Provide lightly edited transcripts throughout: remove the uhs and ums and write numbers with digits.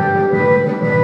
Pak.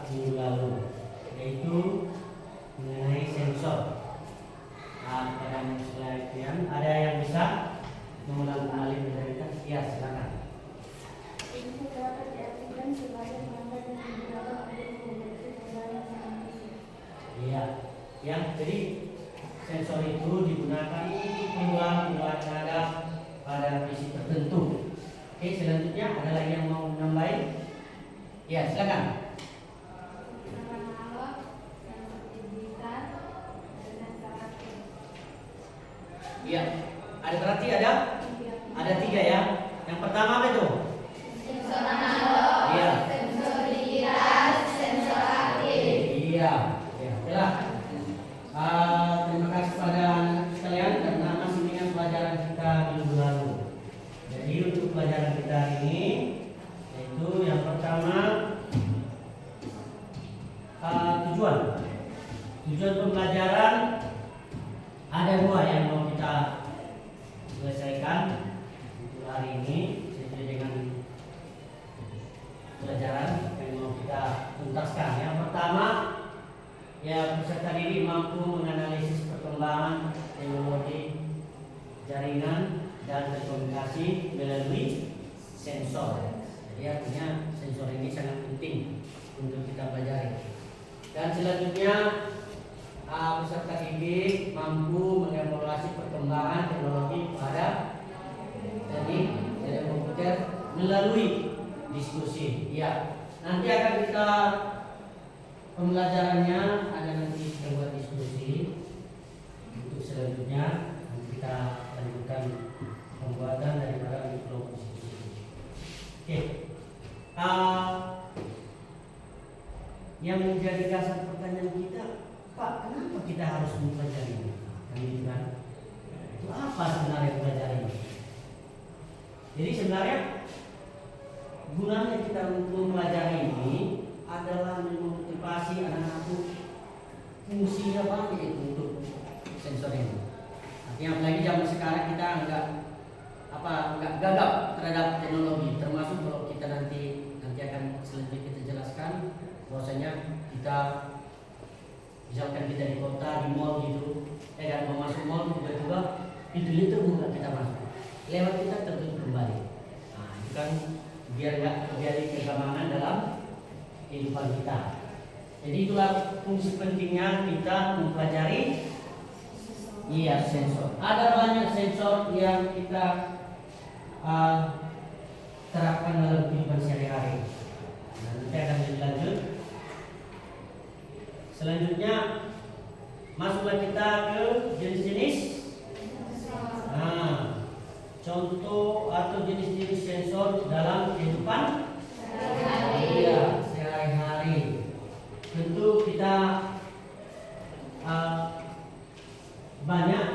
minggu lalu, yaitu mengenai sensor. Pada slide yang ada yang bisa mengulang kembali menceritakan? Ya, silakan. Info dapat diartikan sebagai perangkat yang digunakan untuk mendeteksi penggunaan transmisi. Iya, ya. Jadi sensor itu digunakan untuk pengulang tenaga pada visi tertentu. Oke, selanjutnya ada lagi yang mau menambahin? Ya, silakan. Sensor analog, sensor digital, dan sensor aktif. Iya, ada berarti ada tiga ya. Yang pertama apa itu? Sensor analog, Iya. sensor digital, sensor aktif. Iya, ya. Jelas. Terima kasih pada anak sekalian karena masih ingat pelajaran kita minggu lalu. Jadi untuk pelajaran kita ini yaitu yang pertama tujuan pembelajaran ada dua yang mau kita selesaikan untuk hari ini sesuai dengan pelajaran yang mau kita tuntaskan. Yang pertama, ya peserta didik mampu menganalisis perkembangan teknologi jaringan dan berkomunikasi melalui sensor. Jadi artinya sensor ini sangat penting untuk kita pelajari. Dan selanjutnya peserta didik mampu mengevaluasi perkembangan teknologi pada teknik komputer melalui diskusi. Ya, nanti akan kita pembelajarannya ada nanti kita buat diskusi. Untuk selanjutnya nanti kita lanjutkan pembuatan daripada kelompok diskusi. Oke. Yang menjadi dasar pertanyaan kita, Pak, kenapa kita harus mempelajari ini? Kan? Itu apa sebenarnya pelajari ini? Jadi sebenarnya gunanya kita untuk mempelajari ini adalah memotivasi anak-anak itu fungsinya banyak itu untuk sensor ini. Artinya apalagi zaman sekarang kita enggak gagap terhadap teknologi, termasuk kalau kita nanti akan selanjutnya kita jelaskan bahwasanya kita misalkan kita di kota, di mall gitu, kan mau masuk mall tiba-tiba pintunya terbuka kita masuk, lewat kita tertutup kembali. Nah, itu kan biar nggak terjadi kegamangan dalam kehidupan kita. Jadi itulah fungsi pentingnya kita mempelajari sensor. Ada banyak sensor yang kita terapkan dalam kehidupan sehari-hari. Nah, nanti akan dilanjut. Selanjutnya masuklah kita ke jenis-jenis. Nah, contoh atau jenis-jenis sensor dalam kehidupan sehari-hari. Tentu kita banyak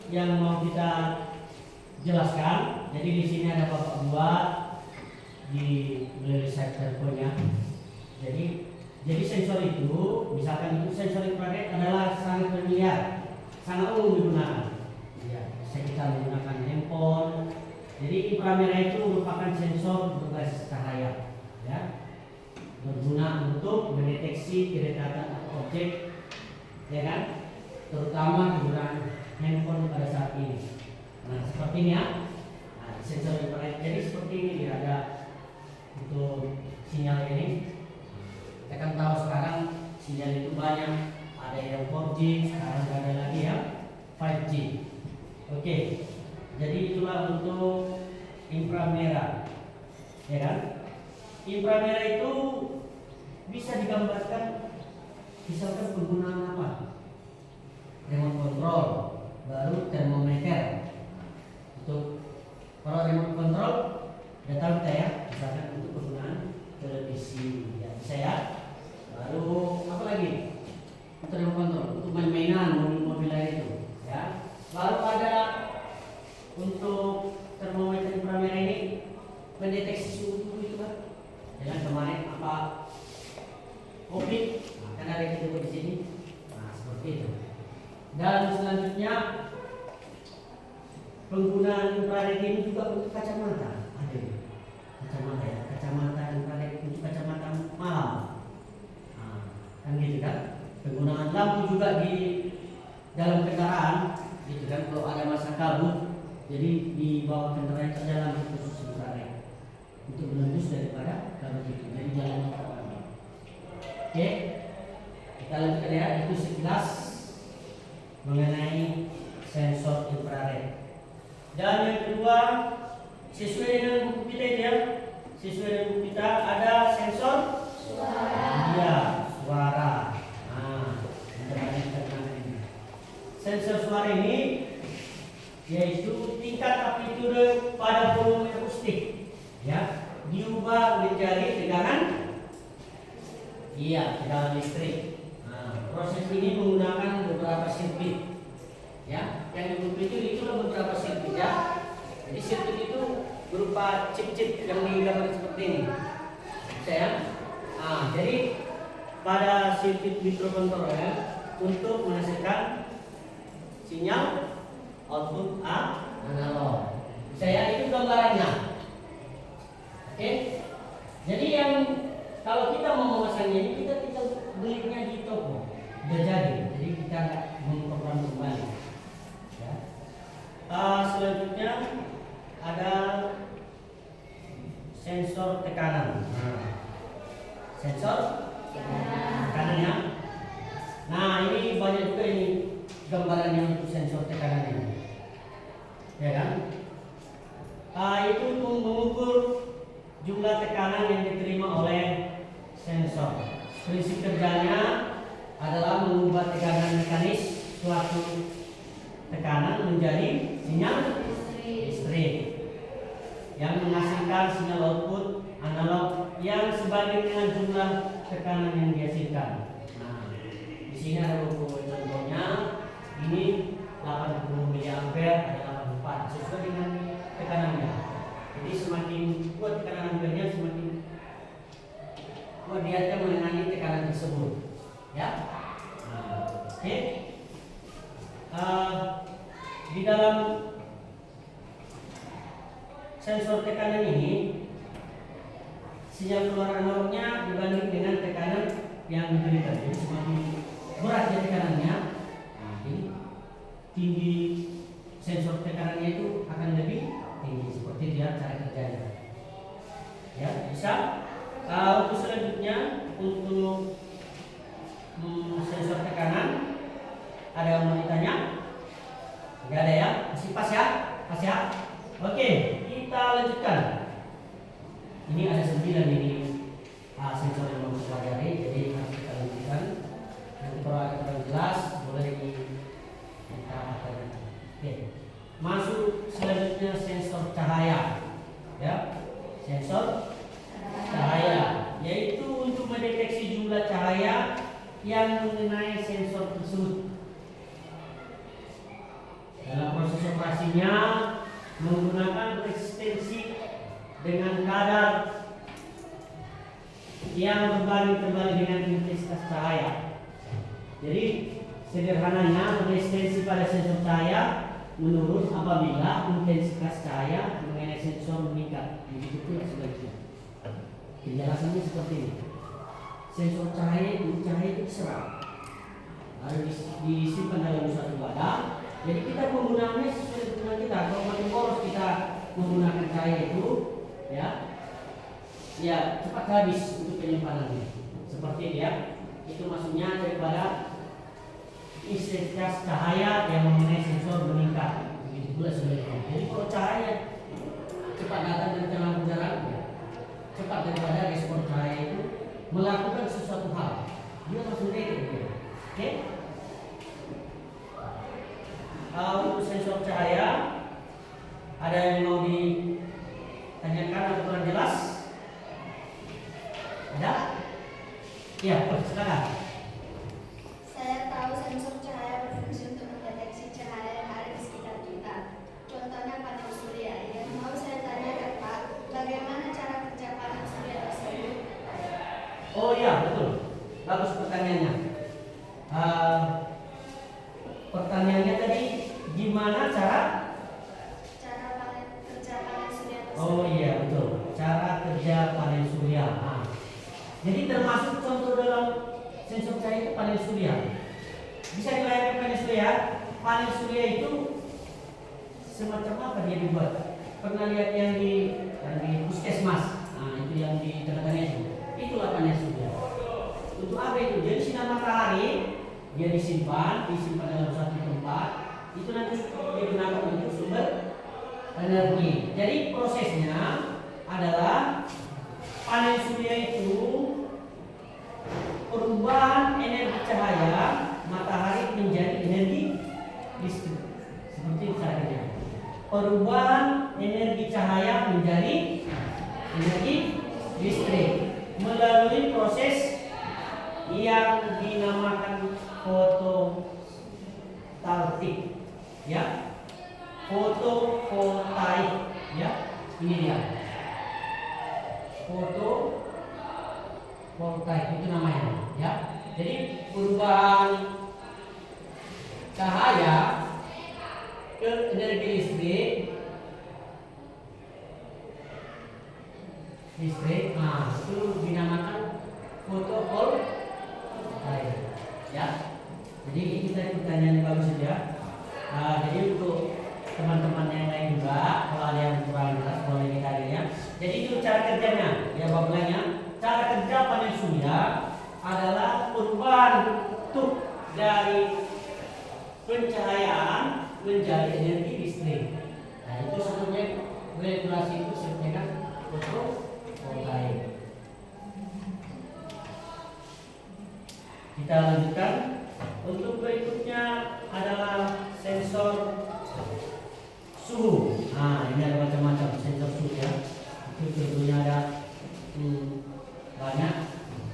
yang mau kita jelaskan. Jadi di sini ada Bapak buat di melalui site teleponnya. Jadi sensor itu, misalkan itu sensor infrared adalah sangat familiar, sangat umum digunakan. Ya, bisa kita menggunakan handphone. Jadi inframerah itu merupakan sensor berbasis cahaya, ya, berguna untuk mendeteksi kedekatan objek, ya kan, terutama penggunaan handphone pada saat ini. Nah, seperti ini ya, sensor infrared. Jadi seperti ini dia ada untuk sinyal ini. Kita kan tahu sekarang sinyal itu banyak, ada yang 4G, sekarang ada lagi yang 5G. Oke, jadi itulah untuk inframerah, ya kan? Inframerah itu bisa digambarkan, misalkan penggunaan apa? Remote control, baru termometer. Untuk kalau remote control, udah tahu kita ya, misalkan untuk penggunaan televisi, ya bisa ya. Lalu apa lagi? Untuk remote control, untuk main-mainan mobil-mobil itu, ya. Lalu ada untuk termometer inframerah ini mendeteksi suhu tubuh itu kan. Jangan kemarin apa COVID, kan ada yang di sini. Nah, seperti itu. Dan selanjutnya penggunaan infrared ini juga untuk kacamata. Ada kacamata ya, kacamata infrared untuk kacamata malam. Penggunaan lampu juga di dalam kendaraan, gitu kan, kalau ada masa kabut, jadi di bawah kendaraan itu ada lampu khusus infrared untuk menembus daripada kabut itu, jadi jalannya terang. Oke, kita lanjutkan ya, itu sekilas mengenai sensor infrared. Dan yang kedua, sesuai dengan buku kita itu ya, sesuai dengan buku kita ada sensor suara. Iya, suara. Sensor suara ini yaitu tingkat amplitude pada volume akustik, ya, diubah menjadi tegangan, iya, tegangan listrik. Nah, proses ini menggunakan beberapa sirkuit, ya, yang di itu beberapa sirkuit ya. Jadi sirkuit itu berupa chip-chip yang digambar seperti ini, saya. Nah, jadi pada sirkuit microcontroller untuk menghasilkan sinyal output analog. Saya itu gambarannya. Oke. Jadi yang kalau kita mau memasangnya ini kita tinggal belinya di toko. Sudah jadi. Jadi kita nggak memprogram kembali. Ya. Selanjutnya ada sensor tekanan. Sensor tekanannya. Nah, ini banyak juga ini gambarannya untuk sensor tekanan ini, ya kan? Itu mengukur jumlah tekanan yang diterima oleh sensor. Prinsip kerjanya adalah mengubah tekanan mekanis suatu tekanan menjadi sinyal listrik yang menghasilkan sinyal output analog yang sebanding dengan jumlah tekanan yang dihasilkan. Nah, di sini ada beberapa contohnya. Ini 80 mA ada 84 sesuai dengan tekanannya. Jadi semakin kuat tekanan ampernya, semakin kuat dia akan menangani tekanan tersebut. Ya. Oke. Di dalam sensor tekanan ini sinyal keluar analognya dibanding dengan tekanan yang diberikan. Jadi semakin berat ya tekanannya, tinggi sensor tekanannya itu akan lebih tinggi. Seperti dia cara kerjanya. Ya, bisa. Untuk selanjutnya untuk sensor tekanan ada yang mau ditanya? Tidak ada ya? Masih pas ya? Pas ya? Oke, kita lanjutkan. Ini ada 9 ini sensor yang mau kita pelajari, jadi harus kita lanjutkan. Nanti kalau ada kurang jelas boleh Oke. Masuk selanjutnya sensor cahaya, ya, sensor cahaya, yaitu untuk mendeteksi jumlah cahaya yang mengenai sensor tersebut. Dalam proses operasinya menggunakan resistensi dengan kadar yang berbanding terbalik dengan intensitas cahaya. Jadi sederhananya resistensi pada sensor cahaya menurun apabila intensitas cahaya mengenai sensor meningkat. Begitu pula sebaliknya. Penjelasannya seperti ini. Sensor cahaya itu diserap, lalu disimpan dalam suatu wadah. Jadi kita penggunaannya sesuai dengan kita. Kalau makin boros kita menggunakan cahaya itu, ya cepat habis untuk penyimpanannya. Seperti dia, itu maksudnya daripada intensitas cahaya yang mengenai sensor meningkat. Begitu pula sebaliknya. Jadi kalau cahaya cepat datang dari terlalu jarak, cepat daripada respon cahaya itu melakukan sesuatu hal, dia langsung detek. Oke? Untuk sensor cahaya ada yang mau ditanyakan atau kurang jelas? Ada? Ya, silakan. Saya tahu sensor cahaya berfungsi untuk mendeteksi cahaya yang ada di sekitar kita. Contohnya panel surya. Yang mau saya tanya Pak, bagaimana cara kerja panel surya tersebut? Oh iya, betul. Bagus pertanyaannya. Pertanyaannya tadi gimana cara kerja panel surya tersebut? Oh iya, betul. Cara kerja panel surya. Jadi termasuk contoh dalam sensor cahaya itu panel surya. panel surya itu semacam apa dia dibuat? Pernah lihat yang di puskesmas? Nah, itu yang di tengah-tengah itu. Itulah panel surya. Untuk apa itu? Jadi sinar matahari dia disimpan dalam satu tempat. Itu nanti digunakan untuk sumber energi. Jadi prosesnya adalah panel surya itu perubahan energi cahaya matahari menjadi energi listrik. Seperti itu caranya. Perubahan energi cahaya menjadi energi listrik melalui proses yang dinamakan fotovoltaik, ya, fotovoltaik, ya, ini dia, fotovoltaik itu namanya, ya. Jadi perubahan cahaya ke energi listrik, nah itu dinamakan fotovoltaik, ya. Jadi ini kita pertanyaan yang bagus saja. Jadi untuk teman-teman yang lain juga, kalau ada yang kurang jelas boleh ditanya. Jadi itu cara kerjanya, ya babelnya. Cara kerja panel surya adalah perubahan bentuk dari pencahayaan menjadi energi listrik. Nah itu sebetulnya regulasi itu sebetulnya kan fotovoltaik. Kita lanjutkan. Untuk berikutnya adalah sensor suhu. Nah ini ada macam-macam sensor suhu, ya. Itu tentunya ada banyak.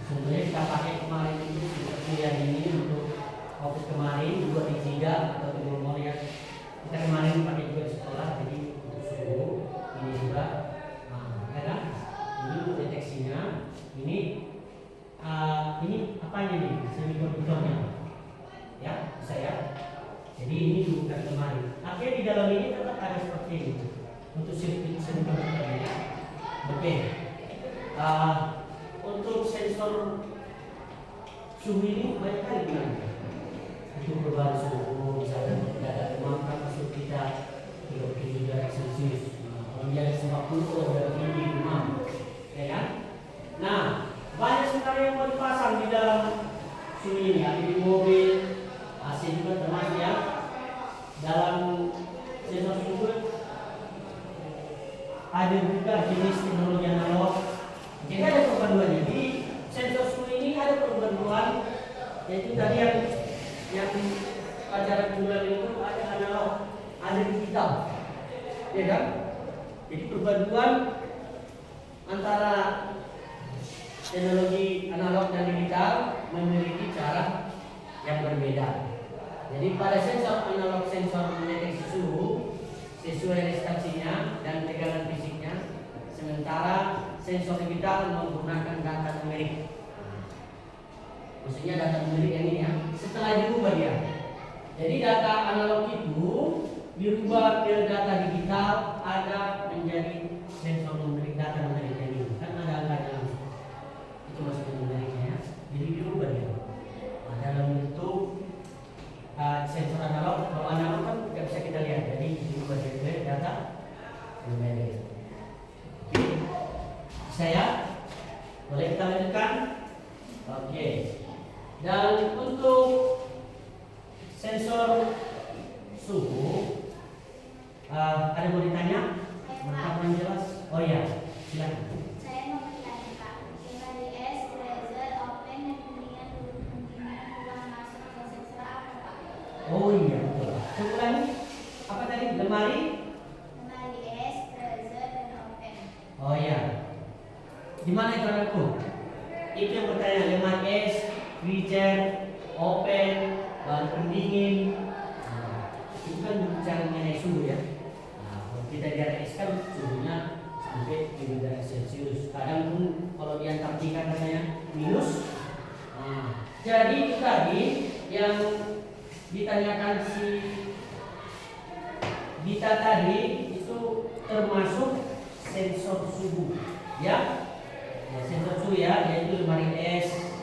Sebenarnya kita pakai kemarin itu seperti yang ini untuk fokus kemarin juga di Jida atau di Bogor, ya. Kita kemarin pakai juga di sekolah. Jadi untuk suhu ini juga, ya kan? Ini untuk deteksinya. Ini apanya nih? Semikonductornya, ya, bisa ya. Jadi ini bukan kemarin. Artinya di dalam ini tetap ada seperti ini untuk semikonductornya. Oke. Untuk sensor suhu ini banyak kali gunakan. Untuk perubahan suhu, misalnya tidak ada demam kan masuk kita 37 derajat Celcius. Kalau dia 50 berarti tinggi demam, ya kan? Nah, banyak sekali yang mau dipasang di dalam suhu ini, ada di mobil, AC juga termasuk, ya. Dalam sensor suhu ada juga jenis teknologi analog. Jadi ada perpaduannya. Di sensor suhu ini ada perpaduan, yaitu tadi yang pelajaran bulan itu ada analog, ada digital, ya kan? Jadi perpaduan antara teknologi analog dan digital memiliki cara yang berbeda. Jadi pada sensor analog, sensor mendeteksi suhu sesuai resistasinya dan tegangan fisiknya, sementara sensor digital menggunakan data numerik. Maksudnya data numerik yang ini, ya. Setelah dirubah dia, jadi data analog itu dirubah ke data digital, ada menjadi sensor numerik, data numerik yang ini. Kan ada angkanya langsung. Itu maksudnya numeriknya, ya. Jadi dirubah dia. Nah, dalam bentuk sensor analog. Kalau analog kan tidak bisa kita lihat, jadi dirubah jadi data numerik. Oke. Saya boleh kita lanjutkan? Oke. Dan untuk sensor suhu, ada mau ditanya? Mantap yang jelas? Oh iya, silakan. Saya mau bertanya, Pak. Lemari es, laser, open, dan kemudian ruang masuk ke sensor apa, Pak? Oh iya, betul. Sebulan apa tadi? Lemari es, laser, dan open. Oh iya. Di mana itu anakku? Itu yang bertanya, lemari es, freezer, open, bahan pendingin. Nah, itu kan bicara mengenai suhu, ya. Nah, kalau kita di area es kan suhunya sampai 7 derajat Celcius. Kadang pun kalau di Antartika katanya minus. Nah, jadi itu tadi yang ditanyakan si Dita tadi itu termasuk sensor suhu, ya. Sensor suhu, ya, yaitu lemari es,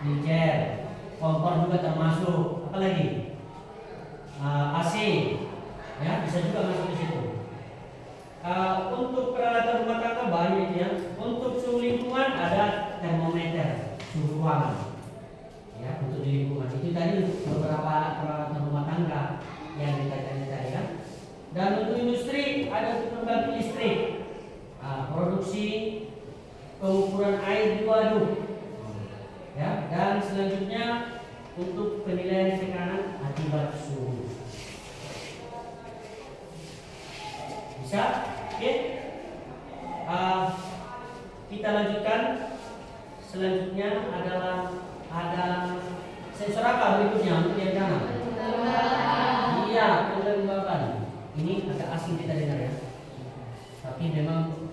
freezer, kompor juga termasuk. Apa lagi? ya untuk di lingkungan itu tadi untuk beberapa alat peralatan rumah tangga yang ditanya tadi kan. Dan untuk industri ada untuk pembangkit listrik, produksi pengukuran air di waduk, ya. Dan selanjutnya untuk penilaian tekanan akibat suhu. Bisa? Oke. Kita lanjutkan. Selanjutnya adalah ada sensor apa berikutnya untuk yang kanan? Iya, kelembaban. Ini agak asing kita dengar ya. Tapi memang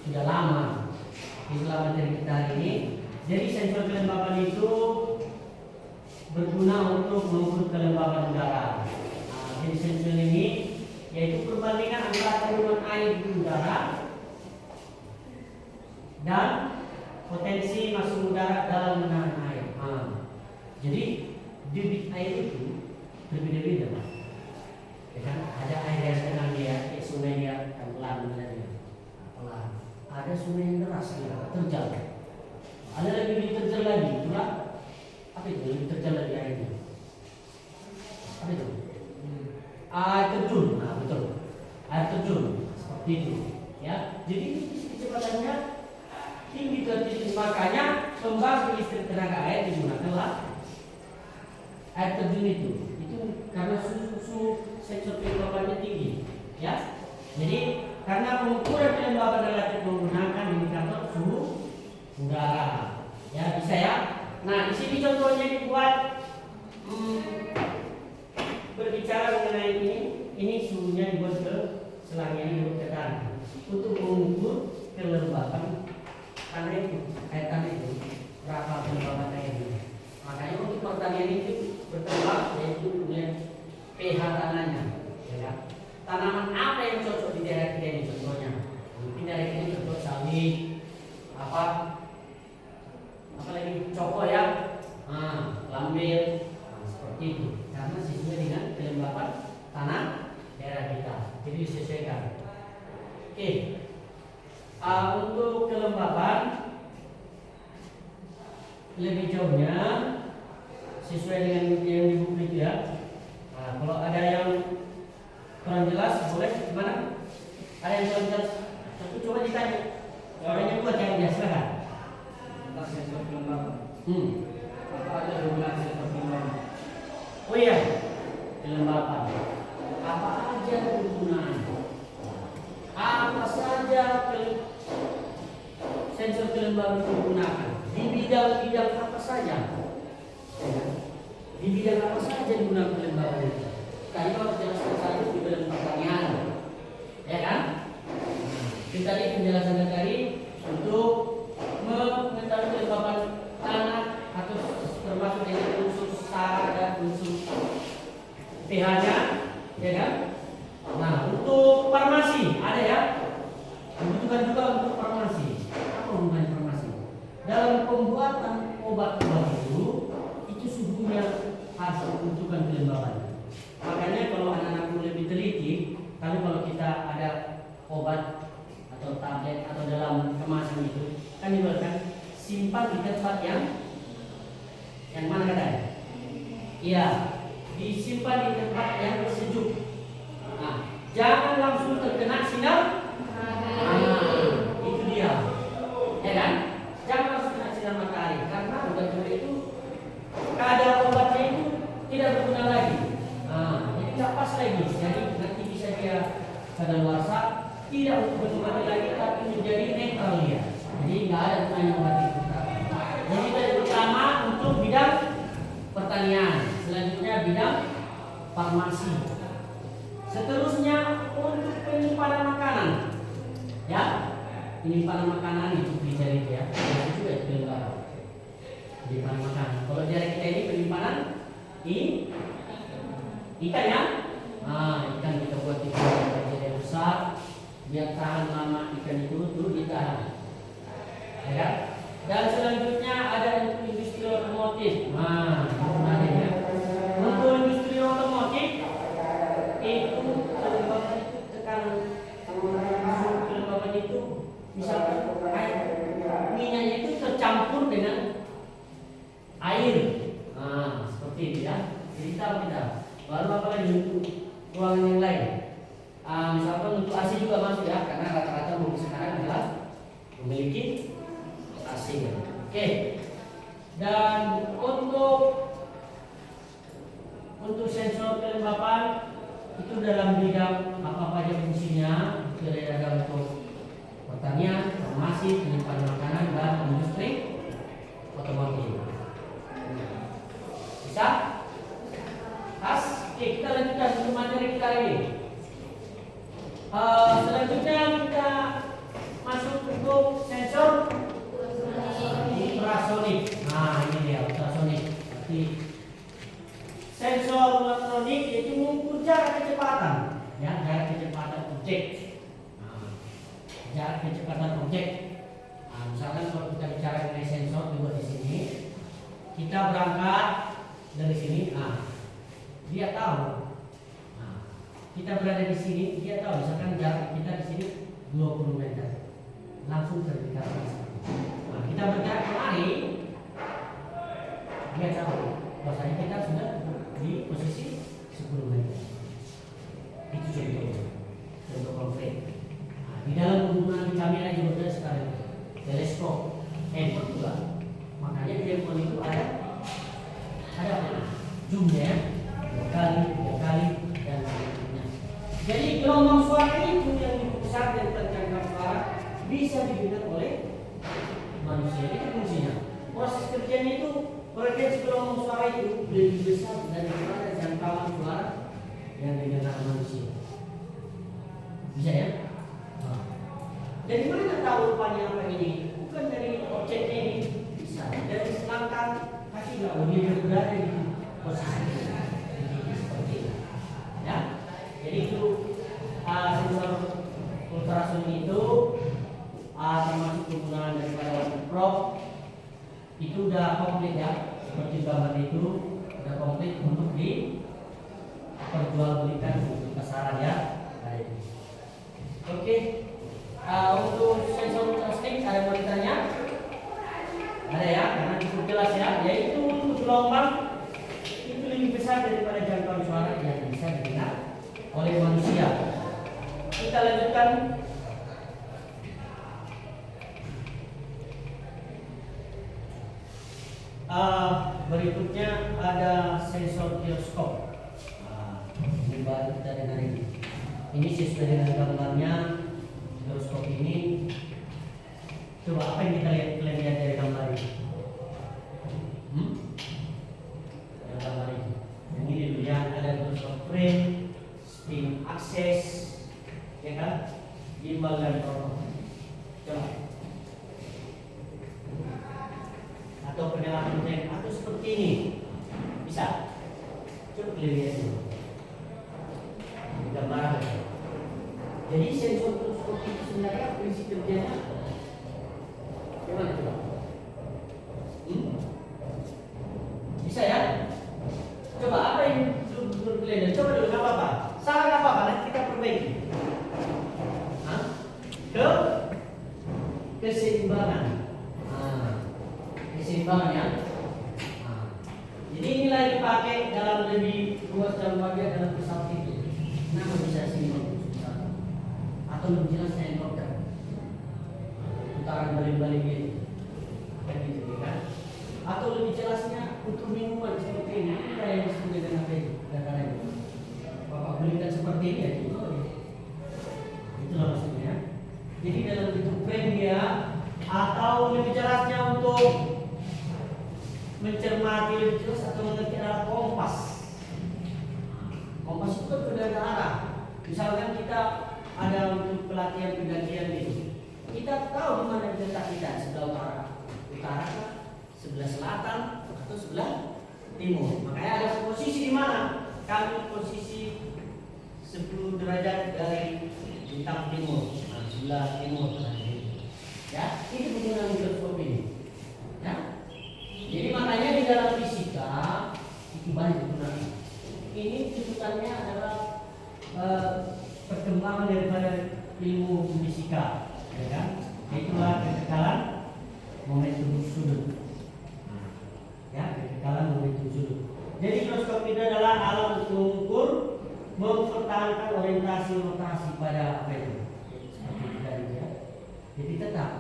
sudah lama di dalam materi kita hari ini. Jadi sensor kelembaban itu berguna untuk mengukur kelembaban udara. Jadi sensor ini yaitu perbandingan antara kandungan air di udara dan potensi masuk udara dalam menahan air. Jadi debit air itu berbeda-beda. Ya kan? Ada air yang tenang dia, sungai dia pelan pelan. Ada sungai yang deras dia terjal. Ada lagi lebih terjal lagi, itulah apa itu lebih terjal lagi airnya? Apa itu? Air terjun, betul. Air terjun seperti itu, ya. Jadi kecepatannya tinggi tertinggi, makanya pembangkit listrik tenaga air digunakanlah air terjun itu karena suhu sensor kelembabannya tinggi, ya. Jadi karena pengukuran kelembaban relatif menggunakan indikator suhu udara, ya bisa ya. Nah di sini contohnya dibuat berbicara mengenai ini suhunya dibuat ke selangnya ini tekan untuk mengukur kelembaban tanah itu, air tanah itu berapa kelembaban airnya. Makanya untuk pertanian itu berkembang yaitu kemudian pH tanahnya, ya kan? Tanaman apa yang cocok di daerah kita ini contohnya? Mungkin daerah ini cocok sawit, apa lagi coko ya, lambil, seperti itu. Karena sesuai dengan kelembapan tanah daerah kita, jadi disesuaikan. Oke. Untuk kelembaban lebih jauhnya sesuai dengan yang di buku itu ya. Kalau ada yang kurang jelas boleh gimana? Ada yang kurang jelas? Tapi coba ditanya. Orang yang buat yang biasa kan? Tentang sensor kelembaban. Apa aja hubungan sensor kelembaban? Oh iya, kelembapan. Apa aja kegunaannya? Apa saja sensor kelembaban digunakan? Di bidang-bidang apa saja? Di bidang apa saja digunakan kelembaban itu? Tadi kalau jelaskan saja di bidang pertanian, ya kan? Kita tadi penjelasan tadi untuk mengetahui kelembaban tanah atau termasuk dengan unsur sara dan unsur pH-nya, ya kan? Nah, untuk farmasi ada ya, dibutuhkan juga untuk farmasi. Apa hubungan farmasi? Dalam pembuatan obat-obat itu suhunya harus dibutuhkan kelembaban. Makanya kalau anak-anak lebih teliti, kalau kita ada obat atau tablet atau dalam kemasan itu, kan dibuatkan simpan di tempat yang mana katanya? Iya, disimpan di tempat yang sejuk. Nah, jangan langsung terkena sinar. Itu dia, ya kan? Jangan langsung kena sinar matahari karena obat itu kadar obatnya itu tidak berguna lagi. Jadi tidak pas lagi. Jadi nanti bisa dia kadaluarsa, tidak untuk berguna lagi, tapi menjadi netral dia. Jadi nggak ada gunanya obat itu. Jadi dari pertama untuk bidang pertanian, selanjutnya bidang farmasi, seterusnya untuk penyimpanan makanan, ya penyimpanan makanan itu dicari ya, itu juga itu kelembaban penyimpanan makanan. Kalau daerah kita ini penyimpanan ikan ya, ikan kita buat di jadi besar biar tahan lama ikan itu ditahan, ya kan? Dan selanjutnya ada untuk industri otomotif. Menarik ya. Untuk industri otomotif itu kelembaban itu tekanan kelembaban itu misalkan minyak itu tercampur dengan air. Nah, seperti itu ya. Jadi kita. Lalu apa lagi untuk ruangan yang lain? Misalkan untuk AC juga masuk ya, karena rata-rata mobil sekarang adalah memiliki AC. Oke. Dan untuk sensor kelembapan itu dalam bidang apa aja fungsinya, itu ada untuk pertanian, farmasi, penyimpanan makanan dan industri otomotif. Bisa? Pas? Oke, kita lanjutkan untuk materi kita ini. Selanjutnya kita masuk untuk sensor ultrasonik. Nah, ini dia ultrasonik. Berarti sensor ultrasonik yaitu mengukur jarak kecepatan, ya, jarak kecepatan objek. Nah, jarak kecepatan objek. Nah, misalkan kalau kita bicara mengenai sensor juga di sini, kita berangkat dari sini. Nah, dia tahu. Nah, kita berada di sini, dia tahu. Misalkan jarak kita di sini 20 meter, langsung terdekat. Nah, kita bergerak kemari, dia tahu bahwasanya kita sudah di posisi 10 meter. Itu contoh konkret. Nah, di dalam penggunaan kamera juga ada sekarang teleskop, handphone juga. Makanya di handphone itu ada zoomnya 2 kali, 3 kali dan lainnya. Jadi gelombang suara itu yang lebih besar dan terjangkau suara bisa didengar oleh manusia. Itu fungsinya. Proses kerjanya itu frekuensi gelombang suara itu lebih besar daripada jangkauan suara yang didengar manusia. Bisa ya? Nah. Dari mana tahu rupanya apa ini? Bukan dari objeknya ini, bisa dari selangkah kaki nggak dia berada di posisi seperti itu. Ya, jadi itu sensor ultrasonik itu termasuk penggunaan daripada probe itu udah komplit ya, seperti gambar itu udah komplit untuk diperjualbelikan untuk pasaran ya. Oke, untuk sensor ultrasonik ada mau ditanya? Ada ya, karena cukup jelas ya, yaitu untuk gelombang itu lebih besar daripada jangkauan suara yang bisa didengar oleh manusia. Kita lanjutkan. Berikutnya ada sensor giroskop. Ini baru kita dengar ini. Ini sesuai dengan gambarnya. Giroskop ini, coba apa yang kita lihat dari gambar ini? Dari gambar ini. Yang ini dulu ya, ada giroskop frame, spin axis, ya kan? Gimbal dan throttle. Coba. Atau penyalahan rem atau seperti ini bisa. Coba lihat dulu gambar apa? Jadi sensor giroskop itu sebenarnya prinsip kerjanya gimana coba? Bisa ya? Coba apa yang belum kelihatan? Coba dulu, nggak apa-apa. Salah nggak apa-apa, nanti kita perbaiki. Keseimbangan. Keseimbangan ya. Jadi inilah yang dipakai dalam lebih luas dalam bagian dalam pesawat itu. Kenapa bisa seimbang? Atau lebih jelas helikopter. Putaran balik-balik gitu. Kan gitu kan? Atau lebih jelasnya untuk minuman seperti ini. Ini yang disebut dengan apa itu? Kadang-kadang Bapak belikan seperti ini ya gitu. Itulah maksudnya. Jadi dalam bentuk frame dia, atau lebih jelasnya untuk mencermati lebih jelas atau mengerti adalah kompas. Kompas itu kan berbeda arah. Misalkan kita ada untuk pelatihan pergantian itu, kita tahu di mana letak kita, sebelah utara, sebelah selatan, atau sebelah timur. Makanya ada posisi di mana kami posisi 10 derajat dari bintang timur, sebelah timur. Ya, ini penggunaan mikroskop ini. Ya, jadi makanya di dalam fisika itu banyak penggunaan. Ini tuntutannya adalah perkembangan daripada ilmu fisika, ya kan? Itulah kekekalan momentum sudut. Ya. Jadi giroskop itu adalah alat untuk mengukur, mempertahankan orientasi rotasi pada apa itu? Seperti tadi ya. Jadi tetap.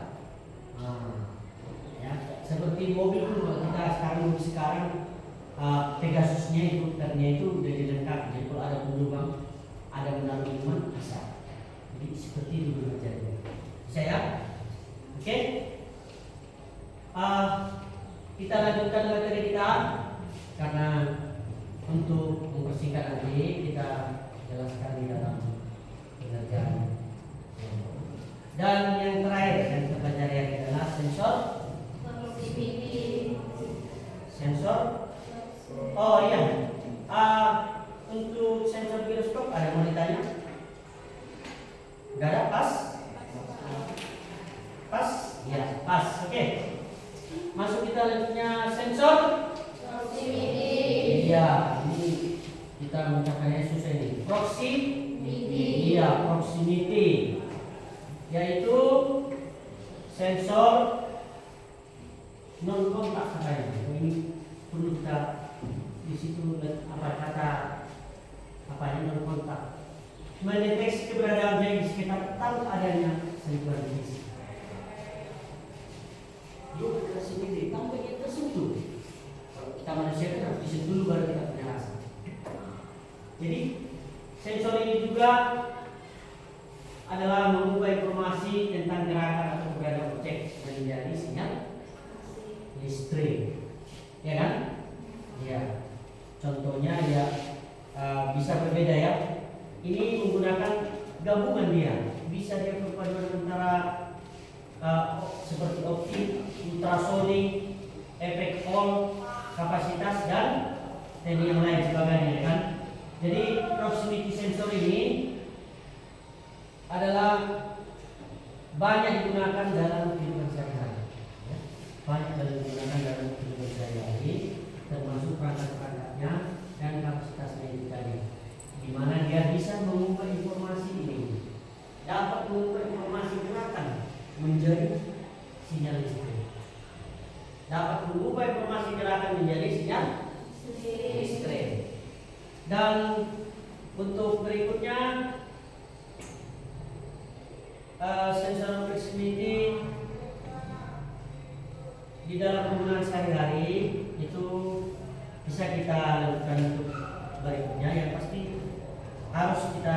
Ya, seperti mobil itu kalau kita sekarang Pegasusnya itu ternyata itu udah dilengkapi. Jadi kalau ada penumpang, ada menaruh minuman bisa. Jadi seperti itu bekerjanya. Bisa ya? Oke? Kita lanjutkan materi kita karena untuk mempersingkat nanti kita jelaskan di dalam pengerjaan. Dan yang terakhir yang kita pelajari adalah sensor proximity. sensor. Oh iya, untuk sensor giroskop ada yang mau ditanya? Gak ada? Pas? Pas? Ya, pas. Oke. Masuk kita lanjutnya sensor Proximity. iya, ini kita mengucapkannya susah ini. Iya, proximity, yaitu sensor non kontak katanya. Ini perlu kita di situ apa kata apa ini non kontak, mendeteksi keberadaan objek di sekitar tanpa adanya sentuhan fisik. Dia proximity tanpa kita tersentuh. Kalau kita manusia kan harus disentuh dulu baru kita punya rasa. Jadi sensor ini juga adalah mengubah informasi tentang gerakan atau keberadaan objek menjadi sinyal listrik, ya kan? Ya, contohnya ya bisa berbeda ya. Ini menggunakan gabungan dia, bisa dia perpaduan antara seperti optik, ultrasonik, efek Hall, kapasitas dan teknik yang lain sebagainya kan. Jadi proximity sensor ini adalah banyak digunakan dalam kehidupan sehari-hari. Ya. Banyak digunakan dalam kehidupan sehari-hari, termasuk perangkat-perangkatnya dan kapasitasnya itu tadi. Di mana dia bisa mengubah informasi ini, dapat mengubah informasi gerakan menjadi sinyal listrik. Dapat mengubah informasi gerakan menjadi sinyal listrik. Dan untuk berikutnya sensor proximity di dalam penggunaan sehari-hari itu bisa kita lakukan untuk berikutnya yang pasti harus kita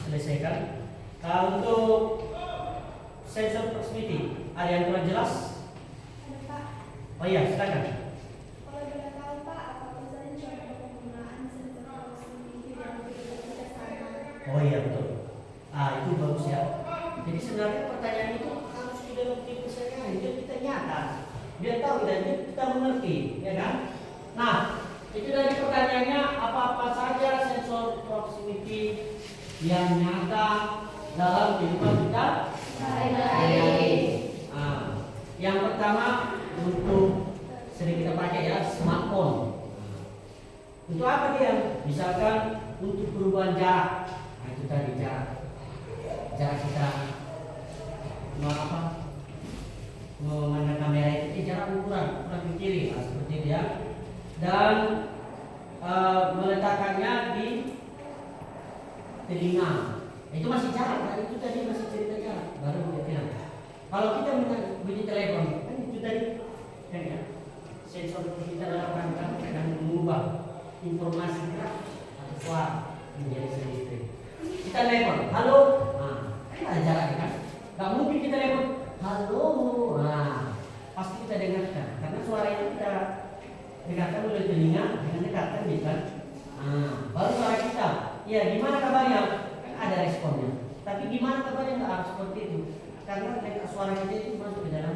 selesaikan. Untuk sensor proximity ada yang kurang jelas? Ada, Pak. Oh iya, silakan. Kalau boleh tahu Pak, apa saja contoh penggunaan sensor proximity dan kehidupan sehari-hari? Oh iya betul. Itu bagus ya. Jadi sebenarnya pertanyaan itu harus di dalam kehidupan sehari-hari, jadi kita nyata, biar tahu kita mengerti, ya kan? Nah, itu dari pertanyaannya apa-apa saja sensor proximity yang nyata dalam kehidupan kita sehari-hari. Yang pertama untuk sering kita pakai ya, smartphone. Untuk apa dia? Misalkan untuk perubahan jarak. Nah, itu tadi jarak kita memandang kamera itu jarak ukuran ke kiri, seperti dia, dan meletakkannya di telinga. Itu masih jarak, itu tadi masih cerita jarak, baru dia bilang. Kalau kita bunyi telepon, kan itu tadi kan ya, sensor kita dalam rangka akan mengubah informasi gerak atau suara menjadi sinyal listrik. Kita telepon, halo, ada jarak kan? Gak mungkin kita telepon, halo, pasti kita dengarkan, karena suara itu kita dengarkan oleh telinga dengan dekat kan, bisa. Baru suara kita, ya gimana kabarnya? Kan ada responnya. Tapi gimana kabarnya nggak harus seperti itu, karena suara kita itu masuk ke dalam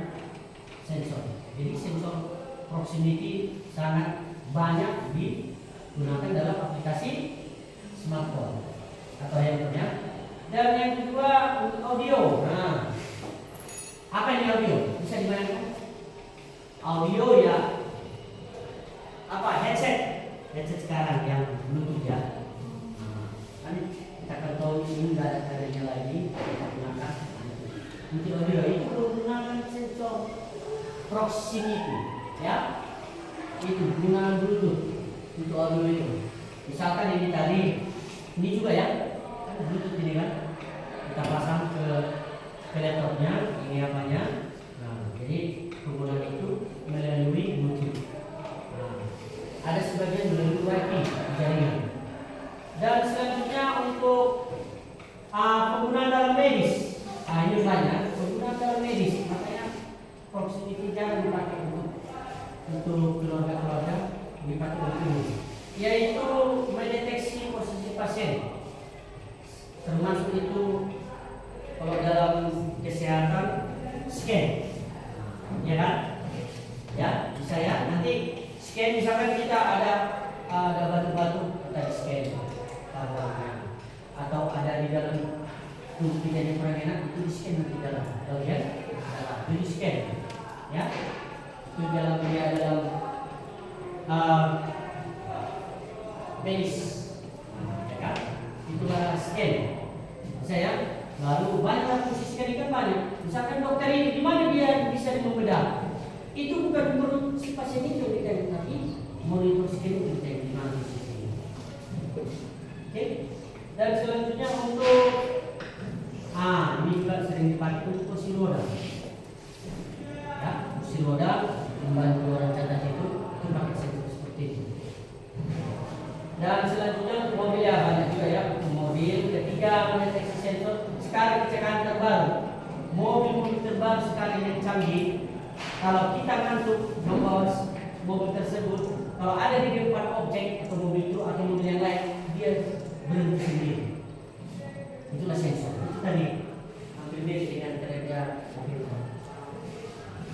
sensor. Jadi sensor proximity sangat banyak digunakan dalam aplikasi smartphone atau handphone. Dan yang kedua untuk audio. Apa ini audio? Bisa dibayangkan? Audio ya apa? Headset sekarang yang Bluetooth ya. Kan kita ketahui ini nggak ada kadernya lagi, kita gunakan. Untuk audio itu menggunakan sensor proximity, ya. Itu penggunaan Bluetooth. untuk audio itu. Misalkan ini tadi, ini juga ya, Bluetooth ini kan, kita pasang ke laptopnya, ini apanya. Nah, jadi penggunaan itu melalui Bluetooth. Nah, ada sebagian melalui Wi-Fi jaringan. Dan selanjutnya untuk penggunaan dalam medis. Ini banyak penggunaan dalam medis, makanya proximity jangan dipakai untuk keluarga-keluarga, dipakai untuk ini, yaitu mendeteksi posisi pasien. Termasuk itu kalau dalam kesehatan scan, ya kan? Ya, bisa ya. Nanti scan misalkan kita ada batu-batu kita di scan, atau ada di dalam tubuh kita yang kurang enak itu di scan di dalam, bagian dalam itu di scan, ya. Itu dalam dia dalam medis, ya kan? Itu adalah scan. Saya lalu banyak posisi scan kan banyak. Misalkan dokter ini di mana dia bisa membedah? Itu bukan menurut si pasien itu kita, tapi monitor scan itu kita di mana posisi. Oke. Dan selanjutnya untuk ini juga sering dipakai untuk kursi roda. Ya, kursi roda membantu orang cacat itu pakai sensor seperti itu. Dan selanjutnya untuk mobil ya banyak juga ya, untuk mobil ketika mendeteksi sensor. Sekarang kecelakaan terbaru, mobil terbaru sekarang yang canggih, kalau kita ngantuk membawa mobil tersebut, kalau ada di depan objek atau mobil itu atau mobil yang lain, dia berhenti sendiri. Itulah sensor. Itu tadi hampir mirip dengan kereta mobil.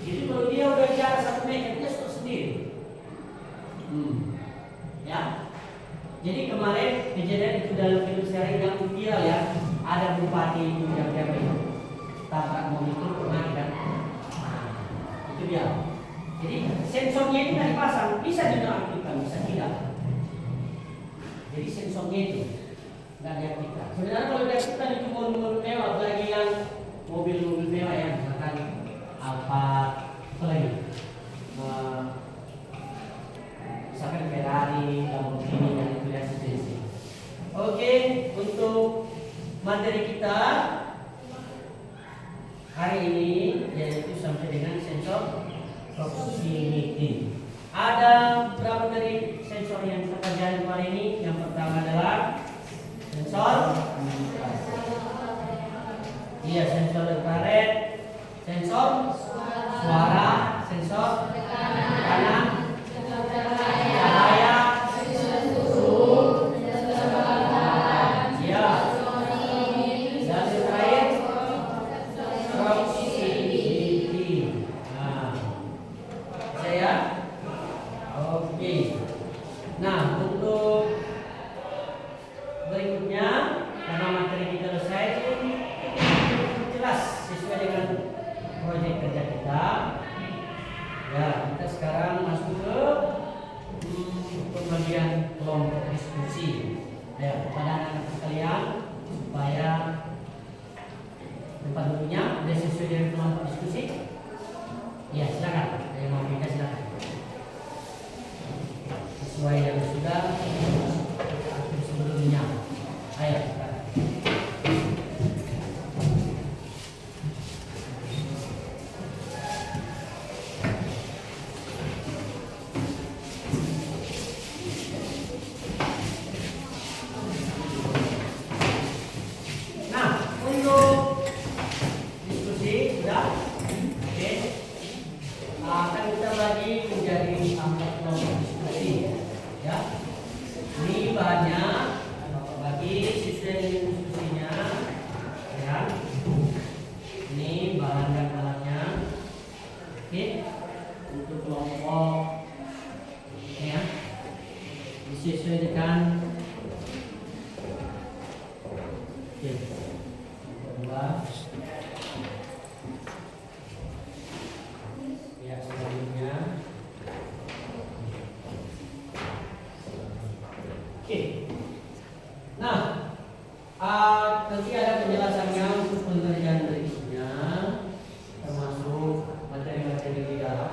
Jadi kalau dia udah jarak 1 meter, dia stop sendiri. Ya. Jadi kemarin kejadian itu dalam film seri yang viral ya, ada bupati itu yang tabrak mobil itu mati kan. Itu dia. Jadi sensornya itu dari pasang, bisa dinonaktifkan, bisa tidak. Jadi sensornya itu nggak diaktifkan. Sebenarnya kalau diaktifkan itu mobil mewah, apalagi yang mobil-mobil mewah ya, misalkan apa lagi, misalkan Ferrari, Lamborghini dan itu ya sejenis. Oke, untuk materi kita hari ini yaitu sampai dengan sensor proximity. Ada berapa dari sensor yang kita pelajari hari ini? Yang pertama adalah sensor, sensor infrared, sensor suara, sensor tekanan, cahaya, suhu, dan terakhir proximity. Saya oke. Nah, untuk berikutnya karena materi kita selesai, jelas sesuai dengan proyek kerja kita. Ya, kita sekarang masuk ke pembagian kelompok diskusi. Ya, kepada anak-anak sekalian supaya tempat duduknya sudah sesuai dengan kelompok diskusi. Ya, silakan. Saya mau minta silakan. Sesuai yang sudah atur sebelumnya. Ayo, silakan. Disesuaikan ya selanjutnya. Nah, nanti ada penjelasannya untuk pengerjaan berikutnya, termasuk materi-materi di dalam.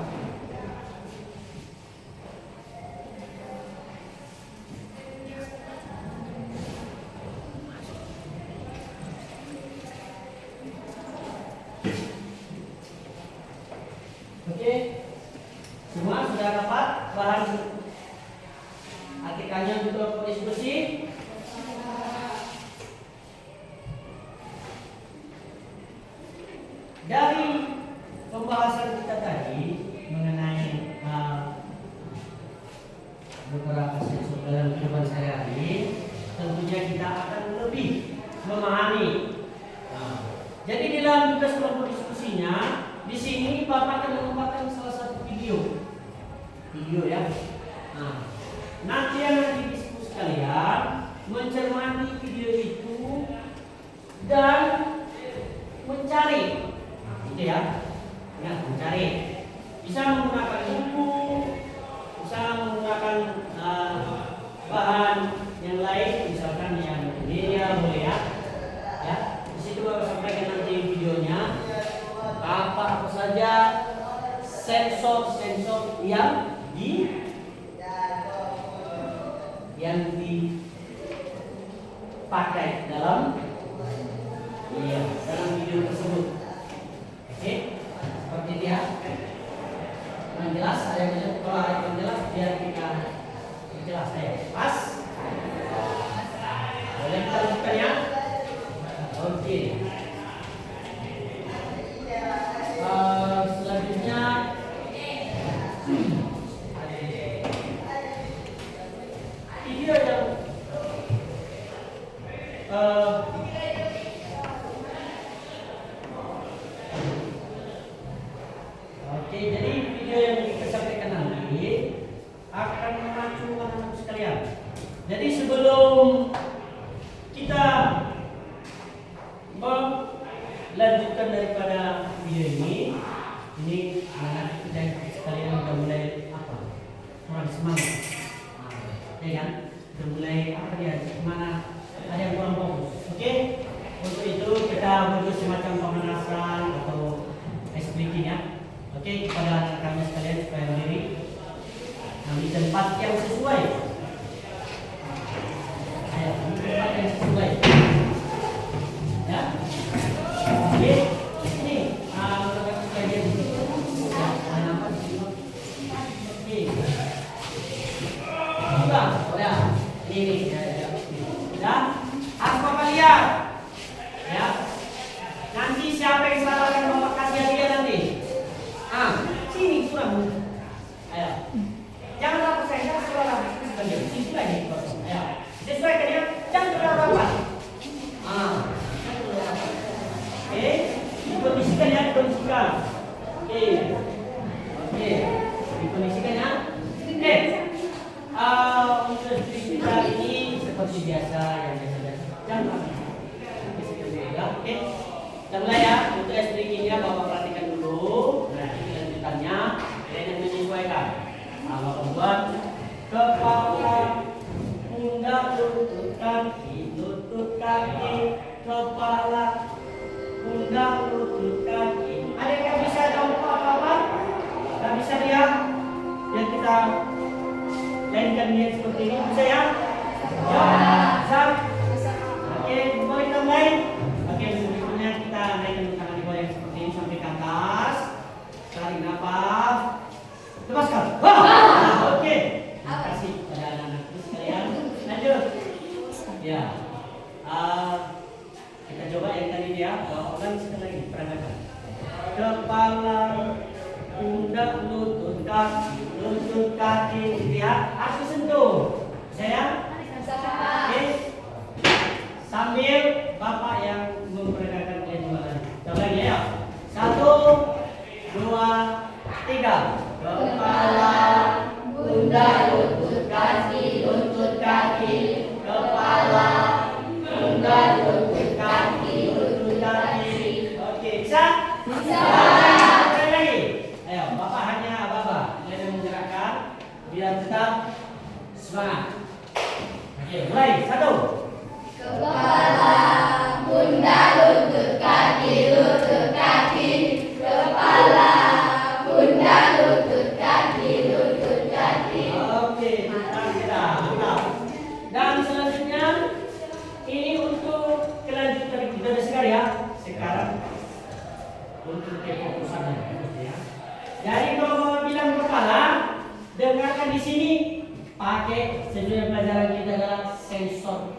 praktikannya untuk kelompok diskusi. Dari pembahasan kita tadi mengenai beberapa sensor dalam kehidupan sehari-hari, tentunya kita akan lebih memahami. Jadi di dalam tugas kelompok diskusinya, di sini Bapak akan mengembangkan salah satu video ya. Nanti yang diskusi kalian mencermati video itu dan mencari, gitu ya. Mencari. Bisa menggunakan buku, bisa menggunakan bahan yang lain, misalkan yang media boleh ya. Di situ Bapak sampaikan nanti videonya apa saja sensor yang dipakai dalam video tersebut. Oke, seperti itu ya. Yang jelas, kalau ada yang jelas biar kita jelas ya. Pas. Boleh kita lanjutkan ya. Oke. Selanjutnya video yang jadi video yang kita sampaikan nanti akan memacu anak-anak sekalian. Jadi sebelum kita melanjutkan daripada video ini anak-anak sekalian sudah mulai mulai semangat, ya kan? Sudah mulai mana ada yang kurang fokus. Oke, untuk itu kita butuh semacam pemanasan atau ice breaking ya. Oke, kepada anak kami sekalian supaya berdiri di tempat yang sesuai. Di tempat yang sesuai. Ya. Oke, ini anak sekalian di situ. Nama di situ. Oke. Bukan, udah. Ini ya. Apa kalian? Ya. Nanti siapa yang salah akan Bapak kasih hadiah nanti. Sini kurang. Ayo. Jangan lapor saya, jangan salah. Sini lagi. Ayo. Sesuaikan ya. Jangan terlalu. Oke. Dikondisikan ya, dikondisikan. Oke. Dikondisikan ya. Untuk kita ini seperti biasa yang biasa. Jangan. Oke. Kita mulai ya. Untuk S-breakingnya Bapak perhatikan dulu. Lanjutannya dengan menyesuaikan. Bapak buat kepala, pundak, lutut kaki, kepala, pundak, lutut kaki. Ada yang bisa contoh apa? Tidak bisa dia? Yang kita lainkan dia seperti ini bisa ya? Bisa. Oke, boleh kita mulai. Oke, sebelumnya kita naikkan tangan di bawah yang seperti ini sampai ke atas. Tarik nafas. Lepaskan. Oke. Terima kasih pada anak-anak sekalian. Lanjut. Ya. Kita coba yang tadi ya. Ulang sekali lagi. Perhatikan. Kepala, pundak, lutut kaki, lihat. Aku sentuh. Saya. Oke. Sambil Bapak yang memperagakan kalian. Coba lagi ya. 1, 2, 3. Kepala, pundak, lutut kaki, kepala, pundak, lutut kaki. Oke, bisa? Bisa. Sekali lagi. Ayo, Bapak hanya Bapak yang menggerakkan biar tetap semangat. Oke, mulai. 1. Kepala, pundak, lutut kaki, kepala, pundak, lutut kaki. Oke, mantap. Dan selanjutnya ini untuk kelanjutan kita sekali ya. Sekarang untuk kefokusannya ya. Jadi kalau bilang kepala, dengarkan di sini pakai sebenarnya pelajaran kita adalah sensor